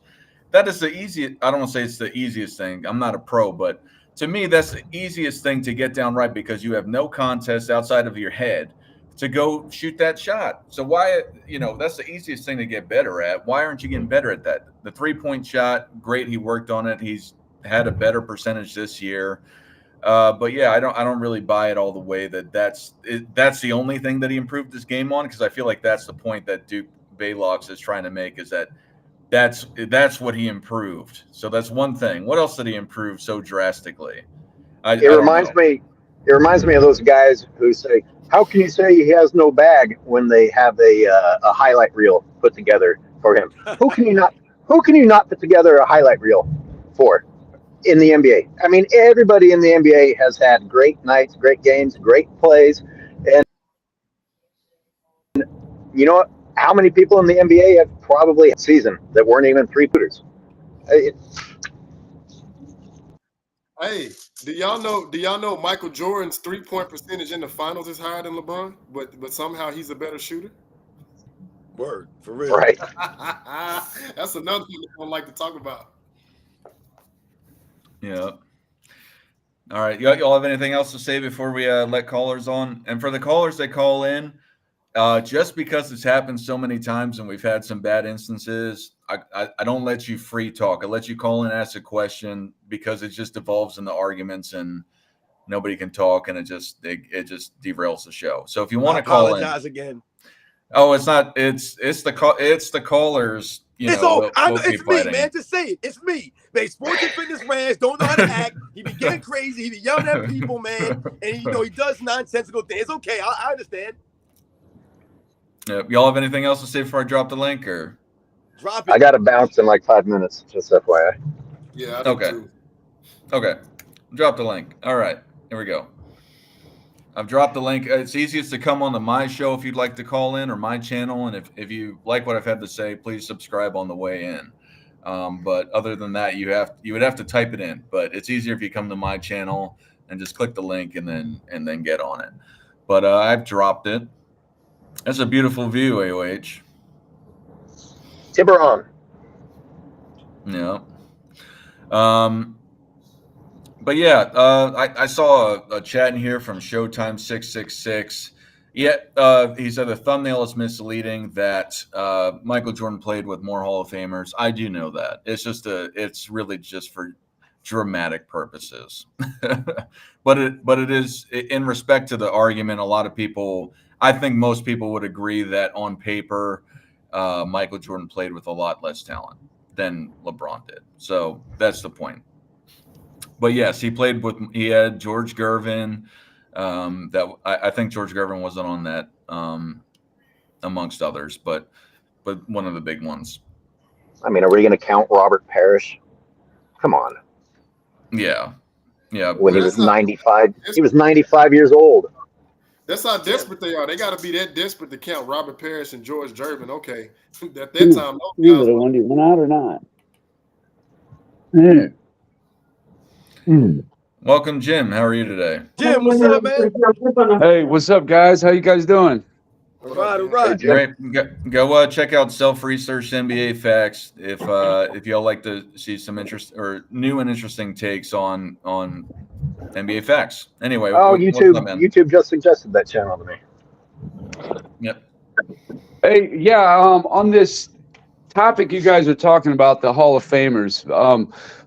Speaker 1: that is the easiest. I don't want to say it's the easiest thing. I'm not a pro, but to me, that's the easiest thing to get down right because you have no contest outside of your head to go shoot that shot. So why, that's the easiest thing to get better at. Why aren't you getting better at that? The 3-point shot, great. He worked on it. He's had a better percentage this year. But yeah, I don't really buy it all the way that's the only thing that he improved his game on, because I feel like that's the point that Duke Baylox is trying to make, is that's what he improved. So that's one thing. What else did he improve so drastically? I don't know.
Speaker 4: It reminds me of those guys who say, "How can you say he has no bag when they have a highlight reel put together for him? Who can you not put together a highlight reel for in the NBA? I mean, everybody in the NBA has had great nights, great games, great plays, and you know what? How many people in the NBA have probably had a season that weren't even three-pointers?
Speaker 3: Hey, do y'all know Michael Jordan's 3-point percentage in the finals is higher than LeBron, but somehow he's a better shooter?
Speaker 2: Word, for real.
Speaker 4: Right.
Speaker 3: That's another thing I don't like to talk about.
Speaker 1: Yeah. All right. Y'all have anything else to say before we let callers on? And for the callers that call in, just because it's happened so many times and we've had some bad instances, I don't let you free talk. I let you call in and ask a question, because it just devolves into arguments and nobody can talk, and it just derails the show. So if you want to call in,
Speaker 2: apologize again.
Speaker 1: oh, it's not. It's the callers.
Speaker 2: It's me, man. Just say it. It's me. Man, sports and fitness rants don't know how to act. He be getting crazy. He be yelling at people, man. And he does nonsensical things. It's okay. I understand.
Speaker 1: Y'all have anything else to say before I drop the link, or
Speaker 2: drop it?
Speaker 4: I got to bounce in like 5 minutes. Just FYI.
Speaker 3: Yeah. Okay.
Speaker 1: Drop the link. All right. Here we go. I've dropped the link. It's easiest to come on my show if you'd like to call in, or my channel. And if you like what I've had to say, please subscribe on the way in. But other than that, you would have to type it in. But it's easier if you come to my channel and just click the link and then get on it. But I've dropped it. That's a beautiful view, AOH.
Speaker 4: Tiburon.
Speaker 1: Yeah. But yeah, I saw a chat in here from Showtime 666. Yeah, he said the thumbnail is misleading, that Michael Jordan played with more Hall of Famers. I do know that. It's really just for dramatic purposes. but it is, in respect to the argument, a lot of people, I think most people would agree that on paper, Michael Jordan played with a lot less talent than LeBron did. So that's the point. But yes, he had George Gervin. That I think George Gervin wasn't on that, amongst others, but one of the big ones.
Speaker 4: I mean, are we going to count Robert Parrish? Come on.
Speaker 1: Yeah.
Speaker 4: When he was 95, he was 95 years old.
Speaker 3: That's how desperate they are. They got to be that desperate to count Robert Parrish and George Gervin. Okay, at that time,
Speaker 6: you would have went out or not.
Speaker 1: Welcome, Jim. How are you today?
Speaker 2: Jim, what's up, man?
Speaker 6: Hey, what's up, guys? How you guys doing?
Speaker 2: All right.
Speaker 1: Great. Go check out Self-Research NBA Facts if y'all like to see some interest or new and interesting takes on NBA Facts. Anyway,
Speaker 4: YouTube just suggested that channel to me.
Speaker 1: Yep.
Speaker 6: Hey, yeah. On this topic you guys are talking about, the Hall of Famers.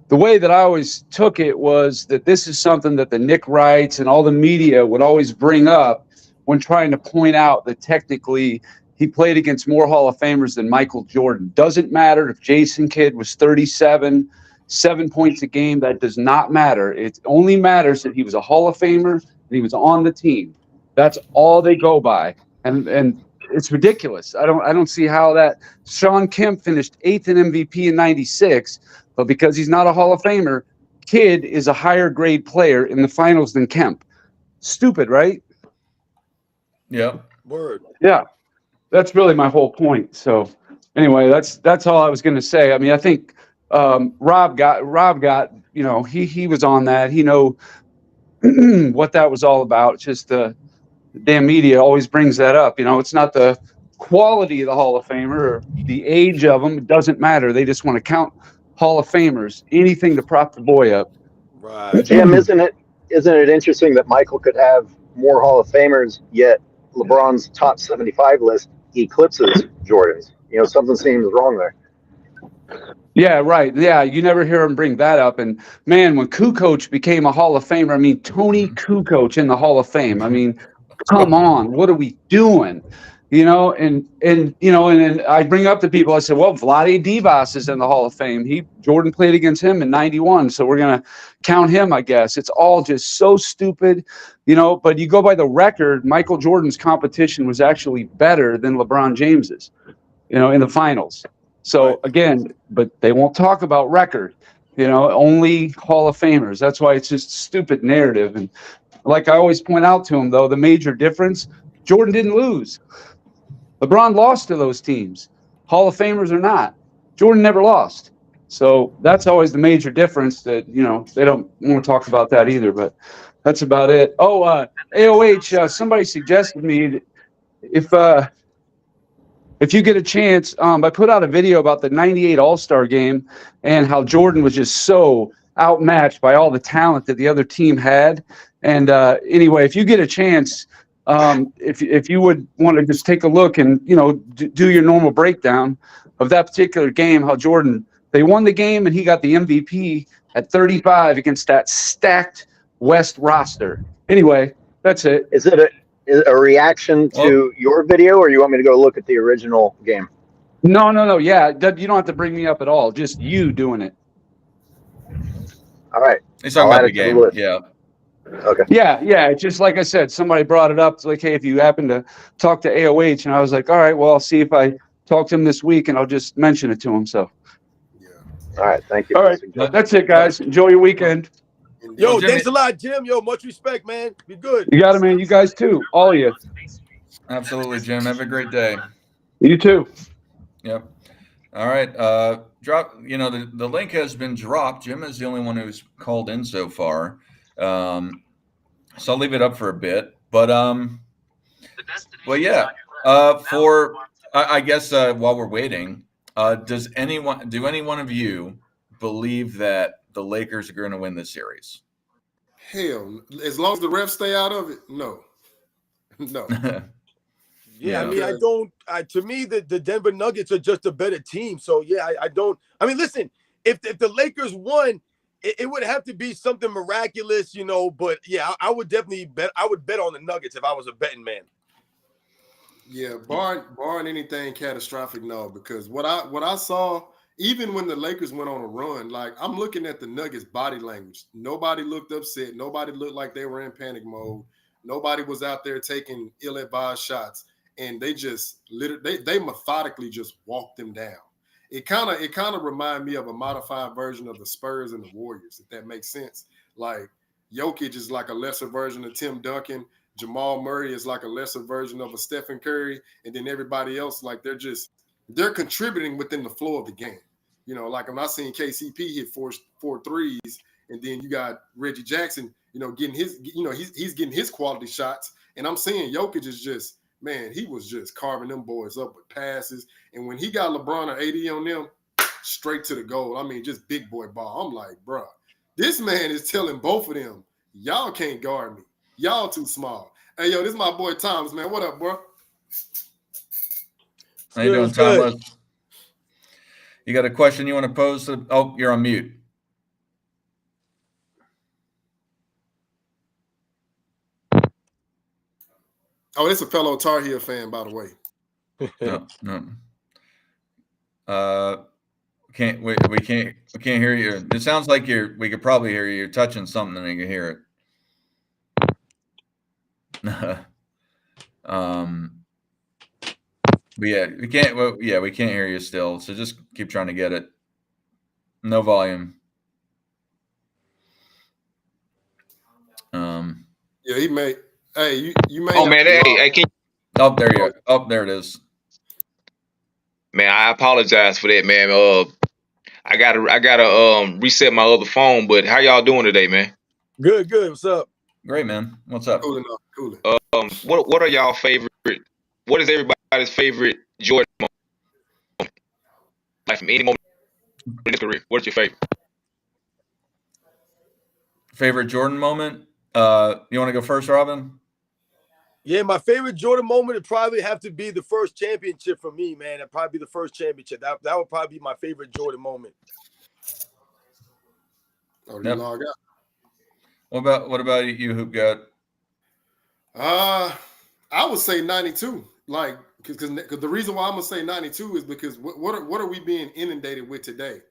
Speaker 6: The way that I always took it was that this is something that the Nick Wrights and all the media would always bring up when trying to point out that technically he played against more Hall of Famers than Michael Jordan. Doesn't matter if Jason Kidd was 37, 7 points a game. That does not matter. It only matters that he was a Hall of Famer and he was on the team. That's all they go by. And it's ridiculous. I don't see how that. Sean Kemp finished 8th in MVP in 96, but because he's not a Hall of Famer, Kidd is a higher grade player in the finals than Kemp. Stupid, right?
Speaker 1: Yeah.
Speaker 2: Word.
Speaker 6: Yeah. That's really my whole point. So anyway, that's all I was going to say. I mean, I think Rob got, he was on that. He know what that was all about. It's just the damn media always brings that up. It's not the quality of the Hall of Famer or the age of them. It doesn't matter. They just want to count Hall of Famers, anything to prop the boy up.
Speaker 2: Right.
Speaker 4: Jim, isn't it interesting that Michael could have more Hall of Famers, yet LeBron's top 75 list eclipses Jordan's? Something seems wrong there.
Speaker 6: Yeah, right. Yeah, you never hear him bring that up. And man, when Kukoc became a Hall of Famer, I mean, Tony Kukoc in the Hall of Fame. I mean, come on, what are we doing? And I bring up to people, I said, well, Vlade Divac is in the Hall of Fame. Jordan played against him in '91, so we're gonna count him, I guess. It's all just so stupid, but you go by the record, Michael Jordan's competition was actually better than LeBron James's, in the finals. So
Speaker 2: Right.
Speaker 6: again, but they won't talk about record, only Hall of Famers. That's why it's just stupid narrative. And like I always point out to him, though, the major difference, Jordan didn't lose. LeBron lost to those teams. Hall of Famers or not, Jordan never lost. So that's always the major difference that, they don't want to talk about that either, but that's about it. Oh, AOH, somebody suggested me if you get a chance, I put out a video about the '98 All-Star game and how Jordan was just so outmatched by all the talent that the other team had. And anyway, if you get a chance, if you would want to just take a look and do your normal breakdown of that particular game, how Jordan, they won the game and he got the MVP at 35 against that stacked West roster. Anyway, that's it.
Speaker 4: Is it a reaction to your video, or you want me to go look at the original game?
Speaker 6: No. Yeah, you don't have to bring me up at all. Just you doing it.
Speaker 4: All right.
Speaker 1: He's talking about the game. Yeah.
Speaker 4: Okay.
Speaker 6: Yeah. Just like I said, somebody brought it up. It's like, hey, if you happen to talk to AOH, and I was like, all right, well, I'll see if I talk to him this week, and I'll just mention it to him. So.
Speaker 3: Yeah.
Speaker 4: All right. Thank you.
Speaker 6: All right. That's it, guys. Enjoy your weekend.
Speaker 2: Yo, thanks a lot, Jim. Yo, much respect, man. Be good.
Speaker 6: You got it, man. You guys too. All of you.
Speaker 1: Absolutely, Jim. Have a great day.
Speaker 6: You too.
Speaker 1: Yep. All right. Drop. The link has been dropped. Jim is the only one who's called in so far. So I'll leave it up for a bit. But yeah. I guess while we're waiting, do any one of you believe that the Lakers are going to win this series?
Speaker 3: Hell, as long as the refs stay out of it, no.
Speaker 2: Yeah, I mean, I don't. To me, the Denver Nuggets are just a better team. So yeah, I don't. I mean, listen, if the Lakers won, it would have to be something miraculous, But yeah, I would definitely bet. I would bet on the Nuggets if I was a betting man.
Speaker 3: Yeah, barring anything catastrophic, no. Because what I saw, even when the Lakers went on a run, like I'm looking at the Nuggets' body language. Nobody looked upset. Nobody looked like they were in panic mode. Nobody was out there taking ill-advised shots. And they just they methodically just walked them down. It kind of reminded me of a modified version of the Spurs and the Warriors, if that makes sense. Like Jokic is like a lesser version of Tim Duncan. Jamal Murray is like a lesser version of a Stephen Curry, and then everybody else, like they're contributing within the flow of the game. Like I'm not seeing KCP hit four threes, and then you got Reggie Jackson, getting his, he's getting his quality shots, and I'm seeing Jokic is just. Man, he was just carving them boys up with passes. And when he got LeBron or AD on them, straight to the goal. I mean, just big boy ball. I'm like, bro, this man is telling both of them, y'all can't guard me. Y'all too small. Hey, yo, this is my boy Thomas, man. What up, bro?
Speaker 1: How you doing, Thomas? You got a question you want to pose? Oh, you're on mute.
Speaker 3: Oh, it's a fellow Tar Heel fan, by the way.
Speaker 1: No. We can't hear you. It sounds like we could probably hear you. You're touching something and you can hear it. But yeah, we can't. Well, yeah, we can't hear you still. So just keep trying to get it. No volume.
Speaker 3: Yeah, he made. Hey, you made.
Speaker 7: Oh man, hey, can.
Speaker 1: Oh, there you go. Oh, there it is.
Speaker 7: Man, I apologize for that, man. I gotta reset my other phone. But how y'all doing today, man?
Speaker 2: Good. What's up?
Speaker 1: Great, man. What's up?
Speaker 3: Cool enough.
Speaker 7: What are y'all favorite? What is everybody's favorite Jordan moment? Like from any moment in his career, what's your favorite?
Speaker 1: Favorite Jordan moment? You want to go first, Robin?
Speaker 2: Yeah, my favorite Jordan moment would probably have to be the first championship for me, man. It'd probably be the first championship. That would probably be my favorite Jordan moment.
Speaker 3: Oh, you
Speaker 1: Yep.
Speaker 3: log out.
Speaker 1: What about you, Hoop God?
Speaker 3: I would say 92. Like, because the reason why I'm gonna say 92 is because what are we being inundated with today?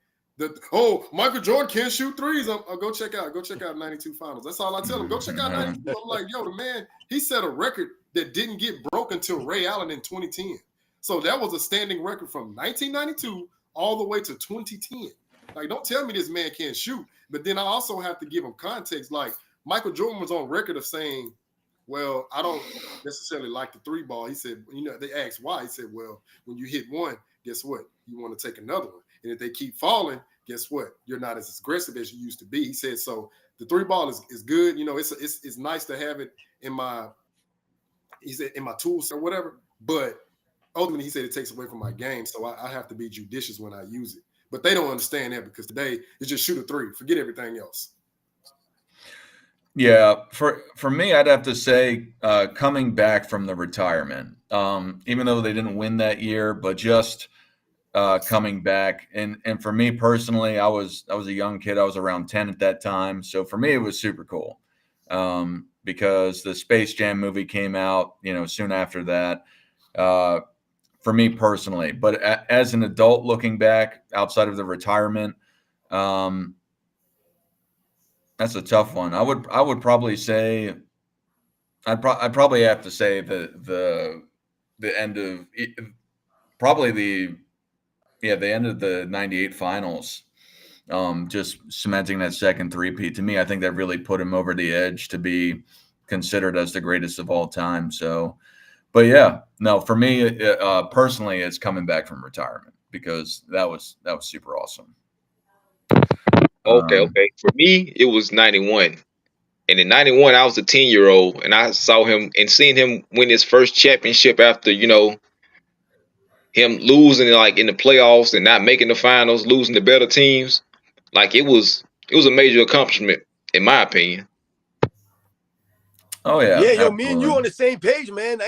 Speaker 3: Michael Jordan can't shoot threes. I'll go check out 92 finals. That's all I tell him. Go check out 92. I'm like, yo, the man, he set a record that didn't get broken until Ray Allen in 2010. So that was a standing record from 1992 all the way to 2010. Like, don't tell me this man can't shoot. But then I also have to give him context. Like, Michael Jordan was on record of saying, well, I don't necessarily like the three ball. He said, they asked why. He said, well, when you hit one, guess what? You want to take another one. And if they keep falling, guess what? You're not as aggressive as you used to be. He said, so the three ball is good. It's nice to have it in my tools or whatever. But ultimately, he said it takes away from my game. So I have to be judicious when I use it. But they don't understand that because today it's just shoot a three. Forget everything else.
Speaker 1: Yeah, for me, I'd have to say coming back from the retirement, even though they didn't win that year, but just coming back. And for me personally, I was a young kid. I was around 10 at that time. So for me, it was super cool because the Space Jam movie came out, soon after that. For me personally, but as an adult looking back outside of the retirement, that's a tough one. I would probably say I'd probably have to say the end of probably the end of the 98 finals. Just cementing that second three-peat. To me, I think that really put him over the edge to be considered as the greatest of all time. So, but yeah, no, for me personally, it's coming back from retirement because that was super awesome.
Speaker 7: Okay. For me, it was 91. And in 91, I was a 10-year-old, and I saw him and seeing him win his first championship after, him losing like in the playoffs and not making the finals, losing to better teams. Like it was a major accomplishment, in my opinion.
Speaker 1: Oh yeah,
Speaker 2: Yeah, me and you
Speaker 1: absolutely.
Speaker 2: on the same page, man.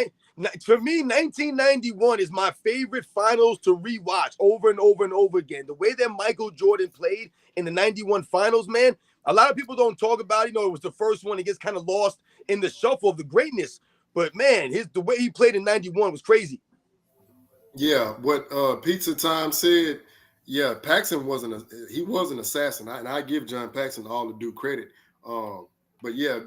Speaker 2: For me, 1991 is my favorite finals to rewatch over and over and over again. The way that Michael Jordan played in the 91 finals, man, a lot of people don't talk about it. It was the first one. It gets kind of lost in the shuffle of the greatness. But man, the way he played in 91 was crazy.
Speaker 3: Yeah, what Pizza Time said, yeah, Paxson was an assassin. And I give John Paxson all the due credit. But yeah,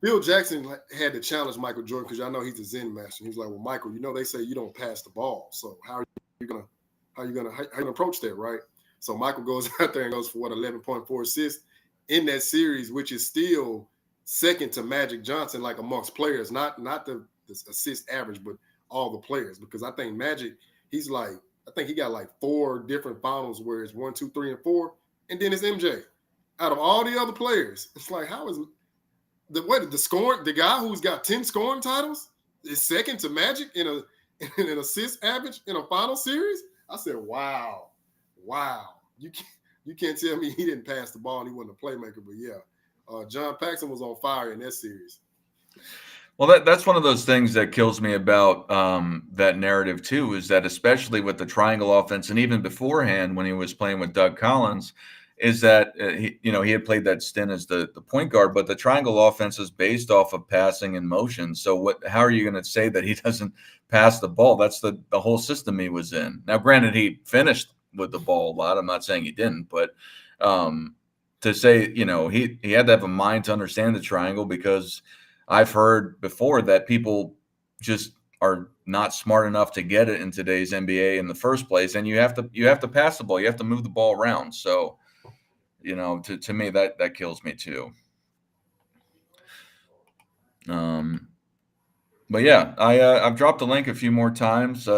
Speaker 3: Bill Jackson had to challenge Michael Jordan because y'all know he's a Zen master. He's like, well, Michael, they say you don't pass the ball. So how are you gonna approach that, right? So Michael goes out there and goes for 11.4 assists in that series, which is still second to Magic Johnson, like amongst players, not the assist average, but all the players. Because I think Magic, I think he got like 4 different finals where it's 1, 2, 3, and 4, and then it's MJ. Out of all the other players, it's like how is the guy who's got 10 scoring titles is second to Magic in an assist average in a final series? I said, wow. You can't tell me he didn't pass the ball and he wasn't a playmaker. But yeah, John Paxson was on fire in that series.
Speaker 1: Well, that's one of those things that kills me about that narrative too, is that especially with the triangle offense and even beforehand when he was playing with Doug Collins, is that he had played that stint as the point guard, but the triangle offense is based off of passing and motion. So how are you going to say that he doesn't pass the ball? That's the whole system he was in. Now, granted, he finished with the ball a lot. I'm not saying he didn't, but to say, he had to have a mind to understand the triangle, because I've heard before that people just are not smart enough to get it in today's NBA in the first place. And you have to pass the ball. You have to move the ball around. So, to me, that kills me too. But yeah, I've dropped the link a few more times.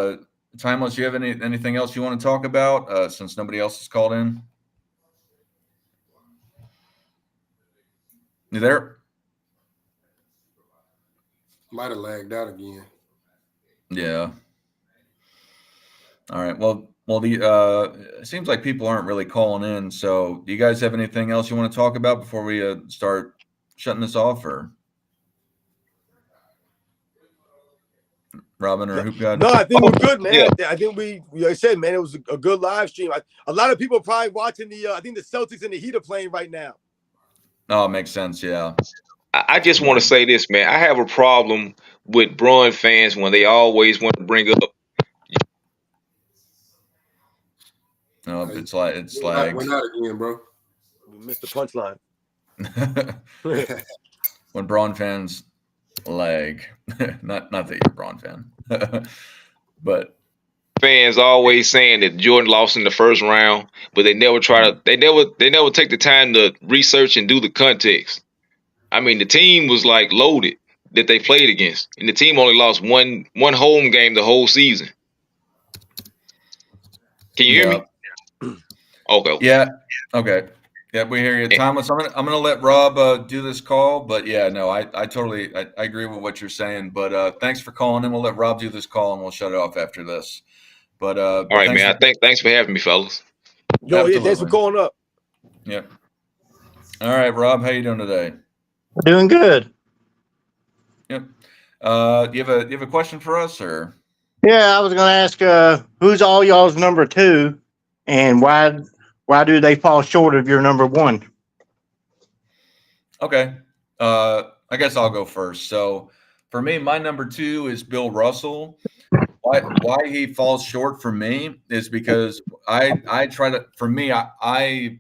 Speaker 1: Timeless, you have anything else you want to talk about since nobody else has called in? You there?
Speaker 3: Might have lagged out again.
Speaker 1: Yeah. All right. Well, it seems like people aren't really calling in. So, do you guys have anything else you want to talk about before we start shutting this off? Or Robin or Hoop God?
Speaker 2: No, I think we're good, man.
Speaker 7: Yeah.
Speaker 2: I think like I said, man, it was a good live stream. A lot of people are probably watching I think the Celtics and the Heat are playing right now.
Speaker 1: Oh, it makes sense. Yeah.
Speaker 7: I just want to say this, man. I have a problem with Bron fans when they always want to bring up.
Speaker 1: No,
Speaker 3: Hey,
Speaker 1: it's like it's lagged.
Speaker 3: We're not again, bro.
Speaker 2: We missed the punchline.
Speaker 1: When Braun fans lag, not that you're a Braun fan, but
Speaker 7: Fans always saying that Jordan lost in the first round, but they never they never take the time to research and do the context. I mean, the team was like loaded that they played against, and the team only lost one home game the whole season. Can you hear me? Okay.
Speaker 1: Yeah. Okay. Yeah, we hear you, Thomas. I'm gonna let Rob do this call, but yeah, no, I totally I agree with what you're saying. But thanks for calling in. We'll let Rob do this call, and we'll shut it off after this. But
Speaker 7: All right,
Speaker 1: thanks
Speaker 7: man. Thanks for having me, fellas.
Speaker 2: Yo, yeah, thanks for calling up.
Speaker 1: Yep. All right, Rob, how you doing today?
Speaker 8: Doing good.
Speaker 1: Yep. Do you have a question for us, or?
Speaker 8: Yeah, I was going to ask, who's all y'all's number two, and why do they fall short of your number one?
Speaker 1: Okay. I guess I'll go first. So for me, my number two is Bill Russell. Why he falls short for me is because I try to, for me, I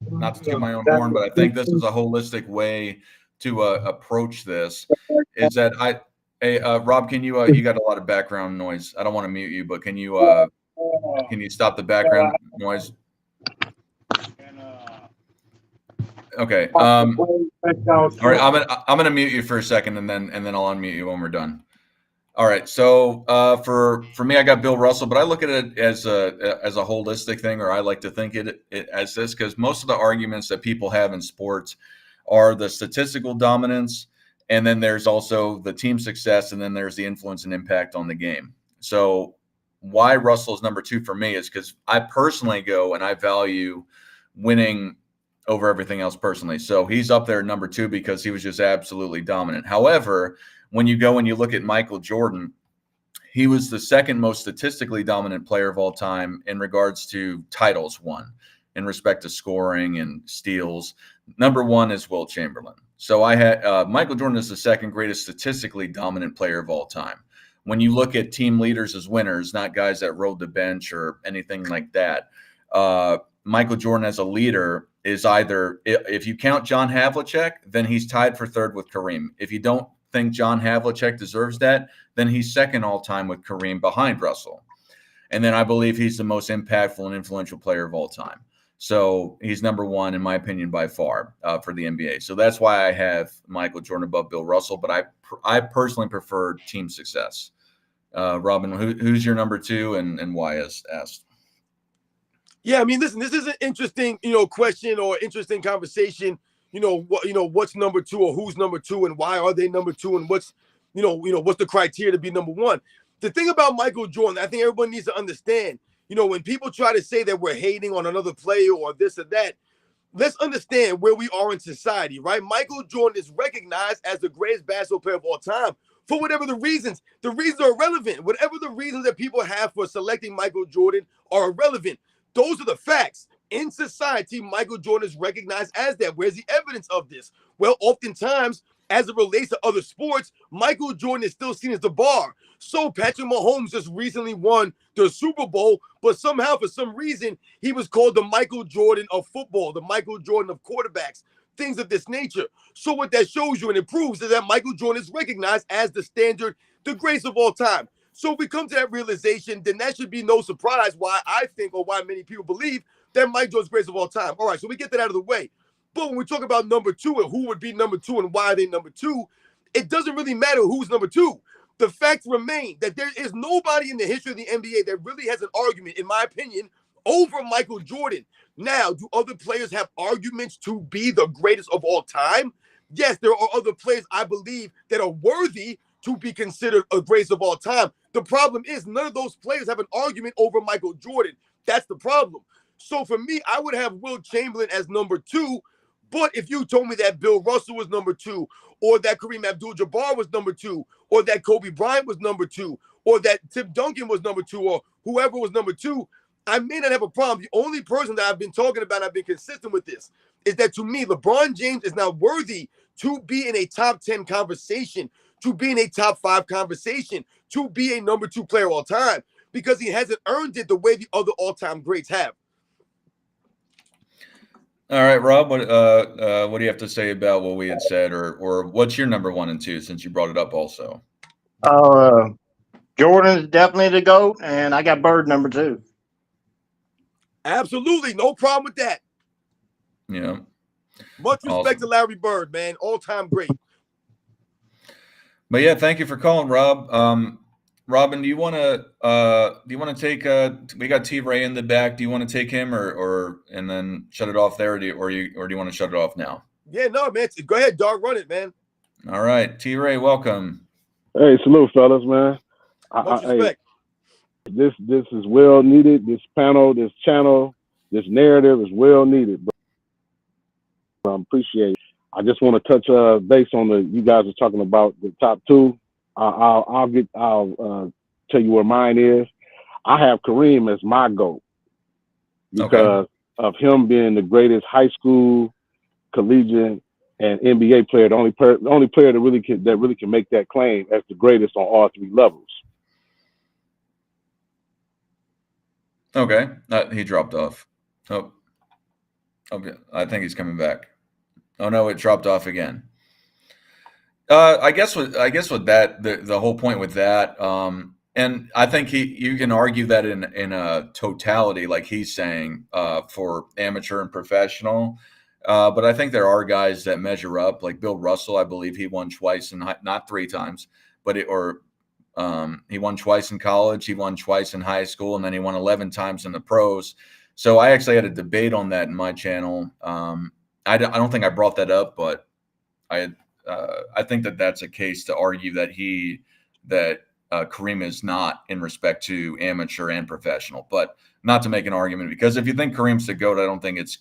Speaker 1: not to toot my own horn, but I think this is a holistic way to approach this. Is that hey, Rob, can you got a lot of background noise. I don't want to mute you, but can you stop the background noise? Okay. All right. I'm gonna mute you for a second, and then I'll unmute you when we're done. All right. So for me, I got Bill Russell, but I look at it as a holistic thing, or I like to think it as this, because most of the arguments that people have in sports are the statistical dominance, and then there's also the team success, and then there's the influence and impact on the game. So why Russell's number two for me is because I personally go and I value winning over everything else personally. So he's up there number two because he was just absolutely dominant. However, when you go and you look at Michael Jordan, he was the second most statistically dominant player of all time in regards to titles won in respect to scoring and steals. Number one is Wilt Chamberlain. So I had Michael Jordan is the second greatest statistically dominant player of all time. When you look at team leaders as winners, not guys that rode the bench or anything like that, Michael Jordan as a leader is either, if you count John Havlicek, then he's tied for third with Kareem. If you don't think John Havlicek deserves that, then he's second all time with Kareem behind Russell. And then I believe he's the most impactful and influential player of all time. So he's number one, in my opinion, by far for the NBA. So that's why I have Michael Jordan above Bill Russell, but I personally prefer team success. Robin, who's your number two and why is asked?
Speaker 2: Yeah, I mean, listen, this is an interesting, question or interesting conversation. What's number two or who's number two and why are they number two and what's the criteria to be number one. The thing about Michael Jordan, I think everyone needs to understand, when people try to say that we're hating on another player or this or that, let's understand where we are in society, right? Michael Jordan is recognized as the greatest basketball player of all time for whatever the reasons. The reasons are irrelevant. Whatever the reasons that people have for selecting Michael Jordan are irrelevant. Those are the facts. In society, Michael Jordan is recognized as that. Where's the evidence of this? Well, oftentimes, as it relates to other sports, Michael Jordan is still seen as the bar. So Patrick Mahomes just recently won the Super Bowl, but somehow, for some reason, he was called the Michael Jordan of football, the Michael Jordan of quarterbacks, things of this nature. So what that shows you and it proves is that Michael Jordan is recognized as the standard, the greatest of all time. So if we come to that realization, then that should be no surprise why I think or why many people believe that Mike Jordan's greatest of all time. All right, so we get that out of the way. But when we talk about number two and who would be number two and why are they number two, it doesn't really matter who's number two. The fact remains that there is nobody in the history of the NBA that really has an argument, in my opinion, over Michael Jordan. Now, do other players have arguments to be the greatest of all time? Yes, there are other players, I believe, that are worthy to be considered a greatest of all time. The problem is none of those players have an argument over Michael Jordan. That's the problem. So for me, I would have Wilt Chamberlain as number two. But if you told me that Bill Russell was number two, or that Kareem Abdul-Jabbar was number two, or that Kobe Bryant was number two, or that Tim Duncan was number 2, or whoever was number 2, I may not have a problem. The only person that I've been talking about, and I've been consistent with this, is that to me, LeBron James is not worthy to be in a top 10 conversation, to be in a top 5 conversation, to be a number 2 player all time, because he hasn't earned it the way the other all-time greats have.
Speaker 1: All right, Rob, what do you have to say about what we had said, or what's your number 1 and 2, since you brought it up also?
Speaker 8: Jordan's definitely the GOAT, and I got Bird number 2.
Speaker 2: Absolutely, no problem with that.
Speaker 1: Yeah.
Speaker 2: Much respect to Larry Bird, man, all-time great.
Speaker 1: But yeah, thank you for calling, Rob. Robin, do you want to take? We got T Ray in the back. Do you want to take him, or and then shut it off there, or do you want to shut it off now?
Speaker 2: Yeah, no, man. Go ahead, dog. Run it, man.
Speaker 1: All right, T Ray, welcome.
Speaker 9: Hey, salute, fellas, man.
Speaker 2: Much respect.
Speaker 9: This is well needed. This panel, this channel, this narrative is well needed. But I appreciate it. I just want to touch base on you guys are talking about the top 2. I'll tell you where mine is. I have Kareem as my GOAT because of him being the greatest high school, collegiate, and NBA player. The only player that really can make that claim as the greatest on all 3 levels.
Speaker 1: Okay, he dropped off. Oh, okay. I think he's coming back. Oh no, it dropped off again. I guess with that, the whole point with that, and I think you can argue that in a totality, like he's saying, for amateur and professional. But I think there are guys that measure up, like Bill Russell. I believe he won twice, and not 3 times, but he won twice in college, he won twice in high school, and then he won 11 times in the pros. So I actually had a debate on that in my channel. I don't think I brought that up, but I think that's a case to argue that Kareem is not in respect to amateur and professional, but not to make an argument, because if you think Kareem's the GOAT, I don't think it's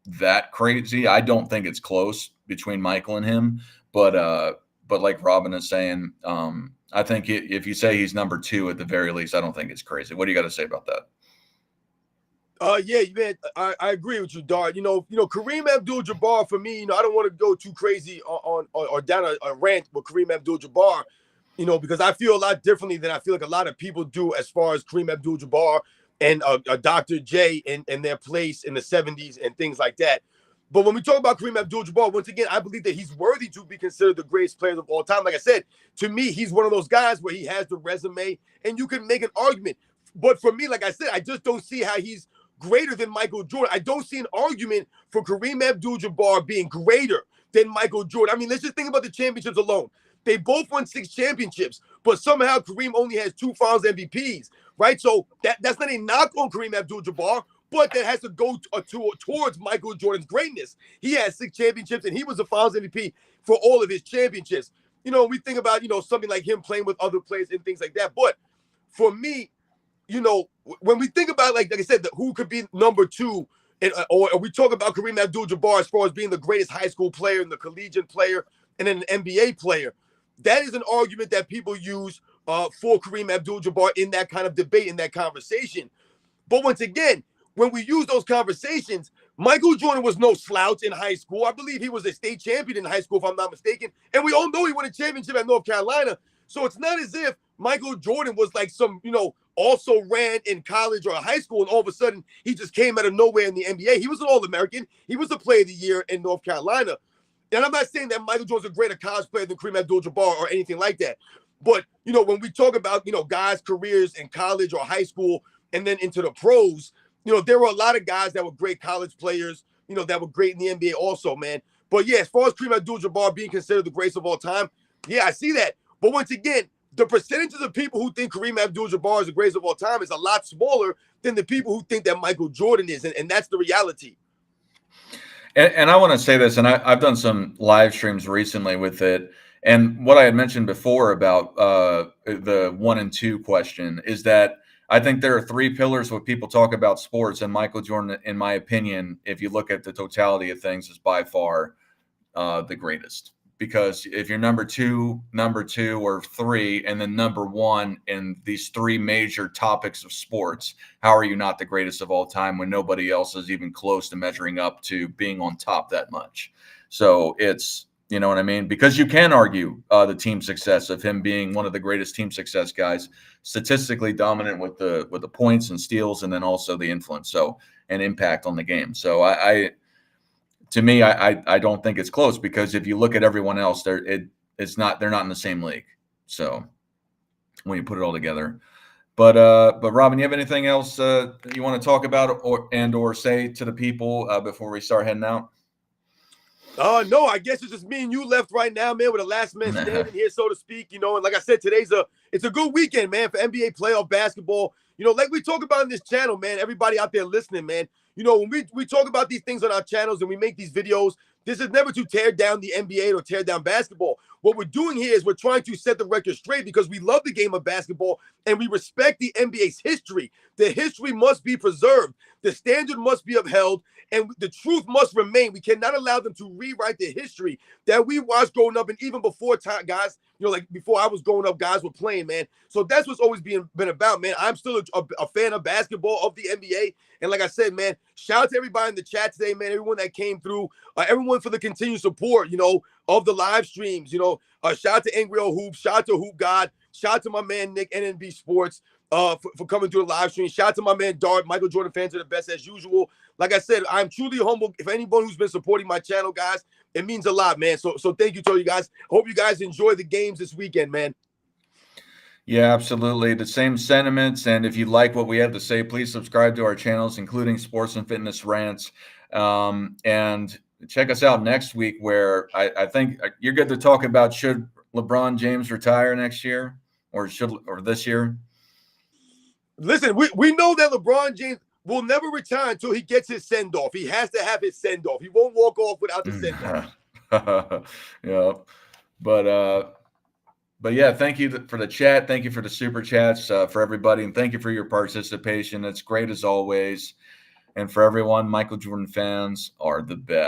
Speaker 1: that crazy. I don't think it's close between Michael and him, but like Robin is saying, I think if you say he's number 2 at the very least, I don't think it's crazy. What do you got to say about that?
Speaker 2: Yeah, man, I agree with you, Dart. Kareem Abdul-Jabbar, for me, I don't want to go too crazy or down a rant with Kareem Abdul-Jabbar, because I feel a lot differently than I feel like a lot of people do as far as Kareem Abdul-Jabbar and Dr. J and their place in the 70s and things like that. But when we talk about Kareem Abdul-Jabbar, once again, I believe that he's worthy to be considered the greatest player of all time. Like I said, to me, he's one of those guys where he has the resume and you can make an argument. But for me, like I said, I just don't see how he's greater than Michael Jordan. I don't see an argument for Kareem Abdul-Jabbar being greater than Michael Jordan. I mean, let's just think about the championships alone. They both won 6 championships, but somehow Kareem only has 2 Finals MVPs, right? So that's not a knock on Kareem Abdul-Jabbar, but that has to go towards Michael Jordan's greatness. He has 6 championships, and he was a Finals MVP for all of his championships. We think about, something like him playing with other players and things like that. But for me, when we think about, like I said, who could be number 2, or we talk about Kareem Abdul-Jabbar as far as being the greatest high school player and the collegiate player and then an NBA player, that is an argument that people use for Kareem Abdul-Jabbar in that kind of debate, in that conversation. But once again, when we use those conversations, Michael Jordan was no slouch in high school. I believe he was a state champion in high school, if I'm not mistaken. And we all know he won a championship at North Carolina. So it's not as if Michael Jordan was like some, also ran in college or high school, and all of a sudden he just came out of nowhere in the NBA. He was an All-American. He was the player of the year in North Carolina. And I'm not saying that Michael Jordan's a greater college player than Kareem Abdul-Jabbar or anything like that. But, when we talk about, guys' careers in college or high school and then into the pros, there were a lot of guys that were great college players, that were great in the NBA also, man. But yeah, as far as Kareem Abdul-Jabbar being considered the greatest of all time, yeah, I see that. But once again, the percentages of people who think Kareem Abdul-Jabbar is the greatest of all time is a lot smaller than the people who think that Michael Jordan is. And that's the reality.
Speaker 1: And I want to say this, and I've done some live streams recently with it. And what I had mentioned before about the 1 and 2 question is that I think there are 3 pillars when people talk about sports, and Michael Jordan, in my opinion, if you look at the totality of things, is by far the greatest. because if you're number two or three, and then number one in these three major topics of sports, how are you not the greatest of all time when nobody else is even close to measuring up to being on top that much? So it's, you know what I mean? Because you can argue the team success of him being one of the greatest team success guys, statistically dominant with the points and steals, and then also the influence, so and impact on the game. So to me, I don't think it's close, because if you look at everyone else, they're not in the same league. So when you put it all together, but Robin, you have anything else you want to talk about or say to the people before we start heading out?
Speaker 2: No, I guess it's just me and you left right now, man, with a last man standing here, so to speak. You know, and like I said, it's a good weekend, man, for NBA playoff basketball. You know, like we talk about in this channel, man, everybody out there listening, man. You know, when we talk about these things on our channels and we make these videos, this is never to tear down the NBA or tear down basketball. What we're doing here is we're trying to set the record straight, because we love the game of basketball and we respect the NBA's history. The history must be preserved. The standard must be upheld, and the truth must remain. We cannot allow them to rewrite the history that we watched growing up, and even before time, guys, you know, like before I was growing up, guys were playing, man. So that's what's always been about, man. I'm still a fan of basketball, of the NBA. And like I said, man, shout out to everybody in the chat today, man, everyone that came through, everyone for the continued support, you know, of the live streams, you know, shout out to Angry Old Hoops, shout out to Hoop God, shout out to my man, Nick, NNB Sports, for coming through the live stream. Shout out to my man, Dart. Michael Jordan fans are the best as usual. Like I said, I'm truly humble. If anyone who's been supporting my channel, guys, it means a lot, man. So thank you to you guys. Hope you guys enjoy the games this weekend, man.
Speaker 1: Yeah, absolutely. The same sentiments. And if you like what we have to say, please subscribe to our channels, including Sports and Fitness Rants. And check us out next week, where I think you're good to talk about, should LeBron James retire next year or this year?
Speaker 2: Listen, we know that LeBron James will never retire until he gets his send-off. He has to have his send-off. He won't walk off without the send-off.
Speaker 1: Yeah. But yeah, thank you for the chat. Thank you for the super chats for everybody. And thank you for your participation. It's great as always. And for everyone, Michael Jordan fans are the best.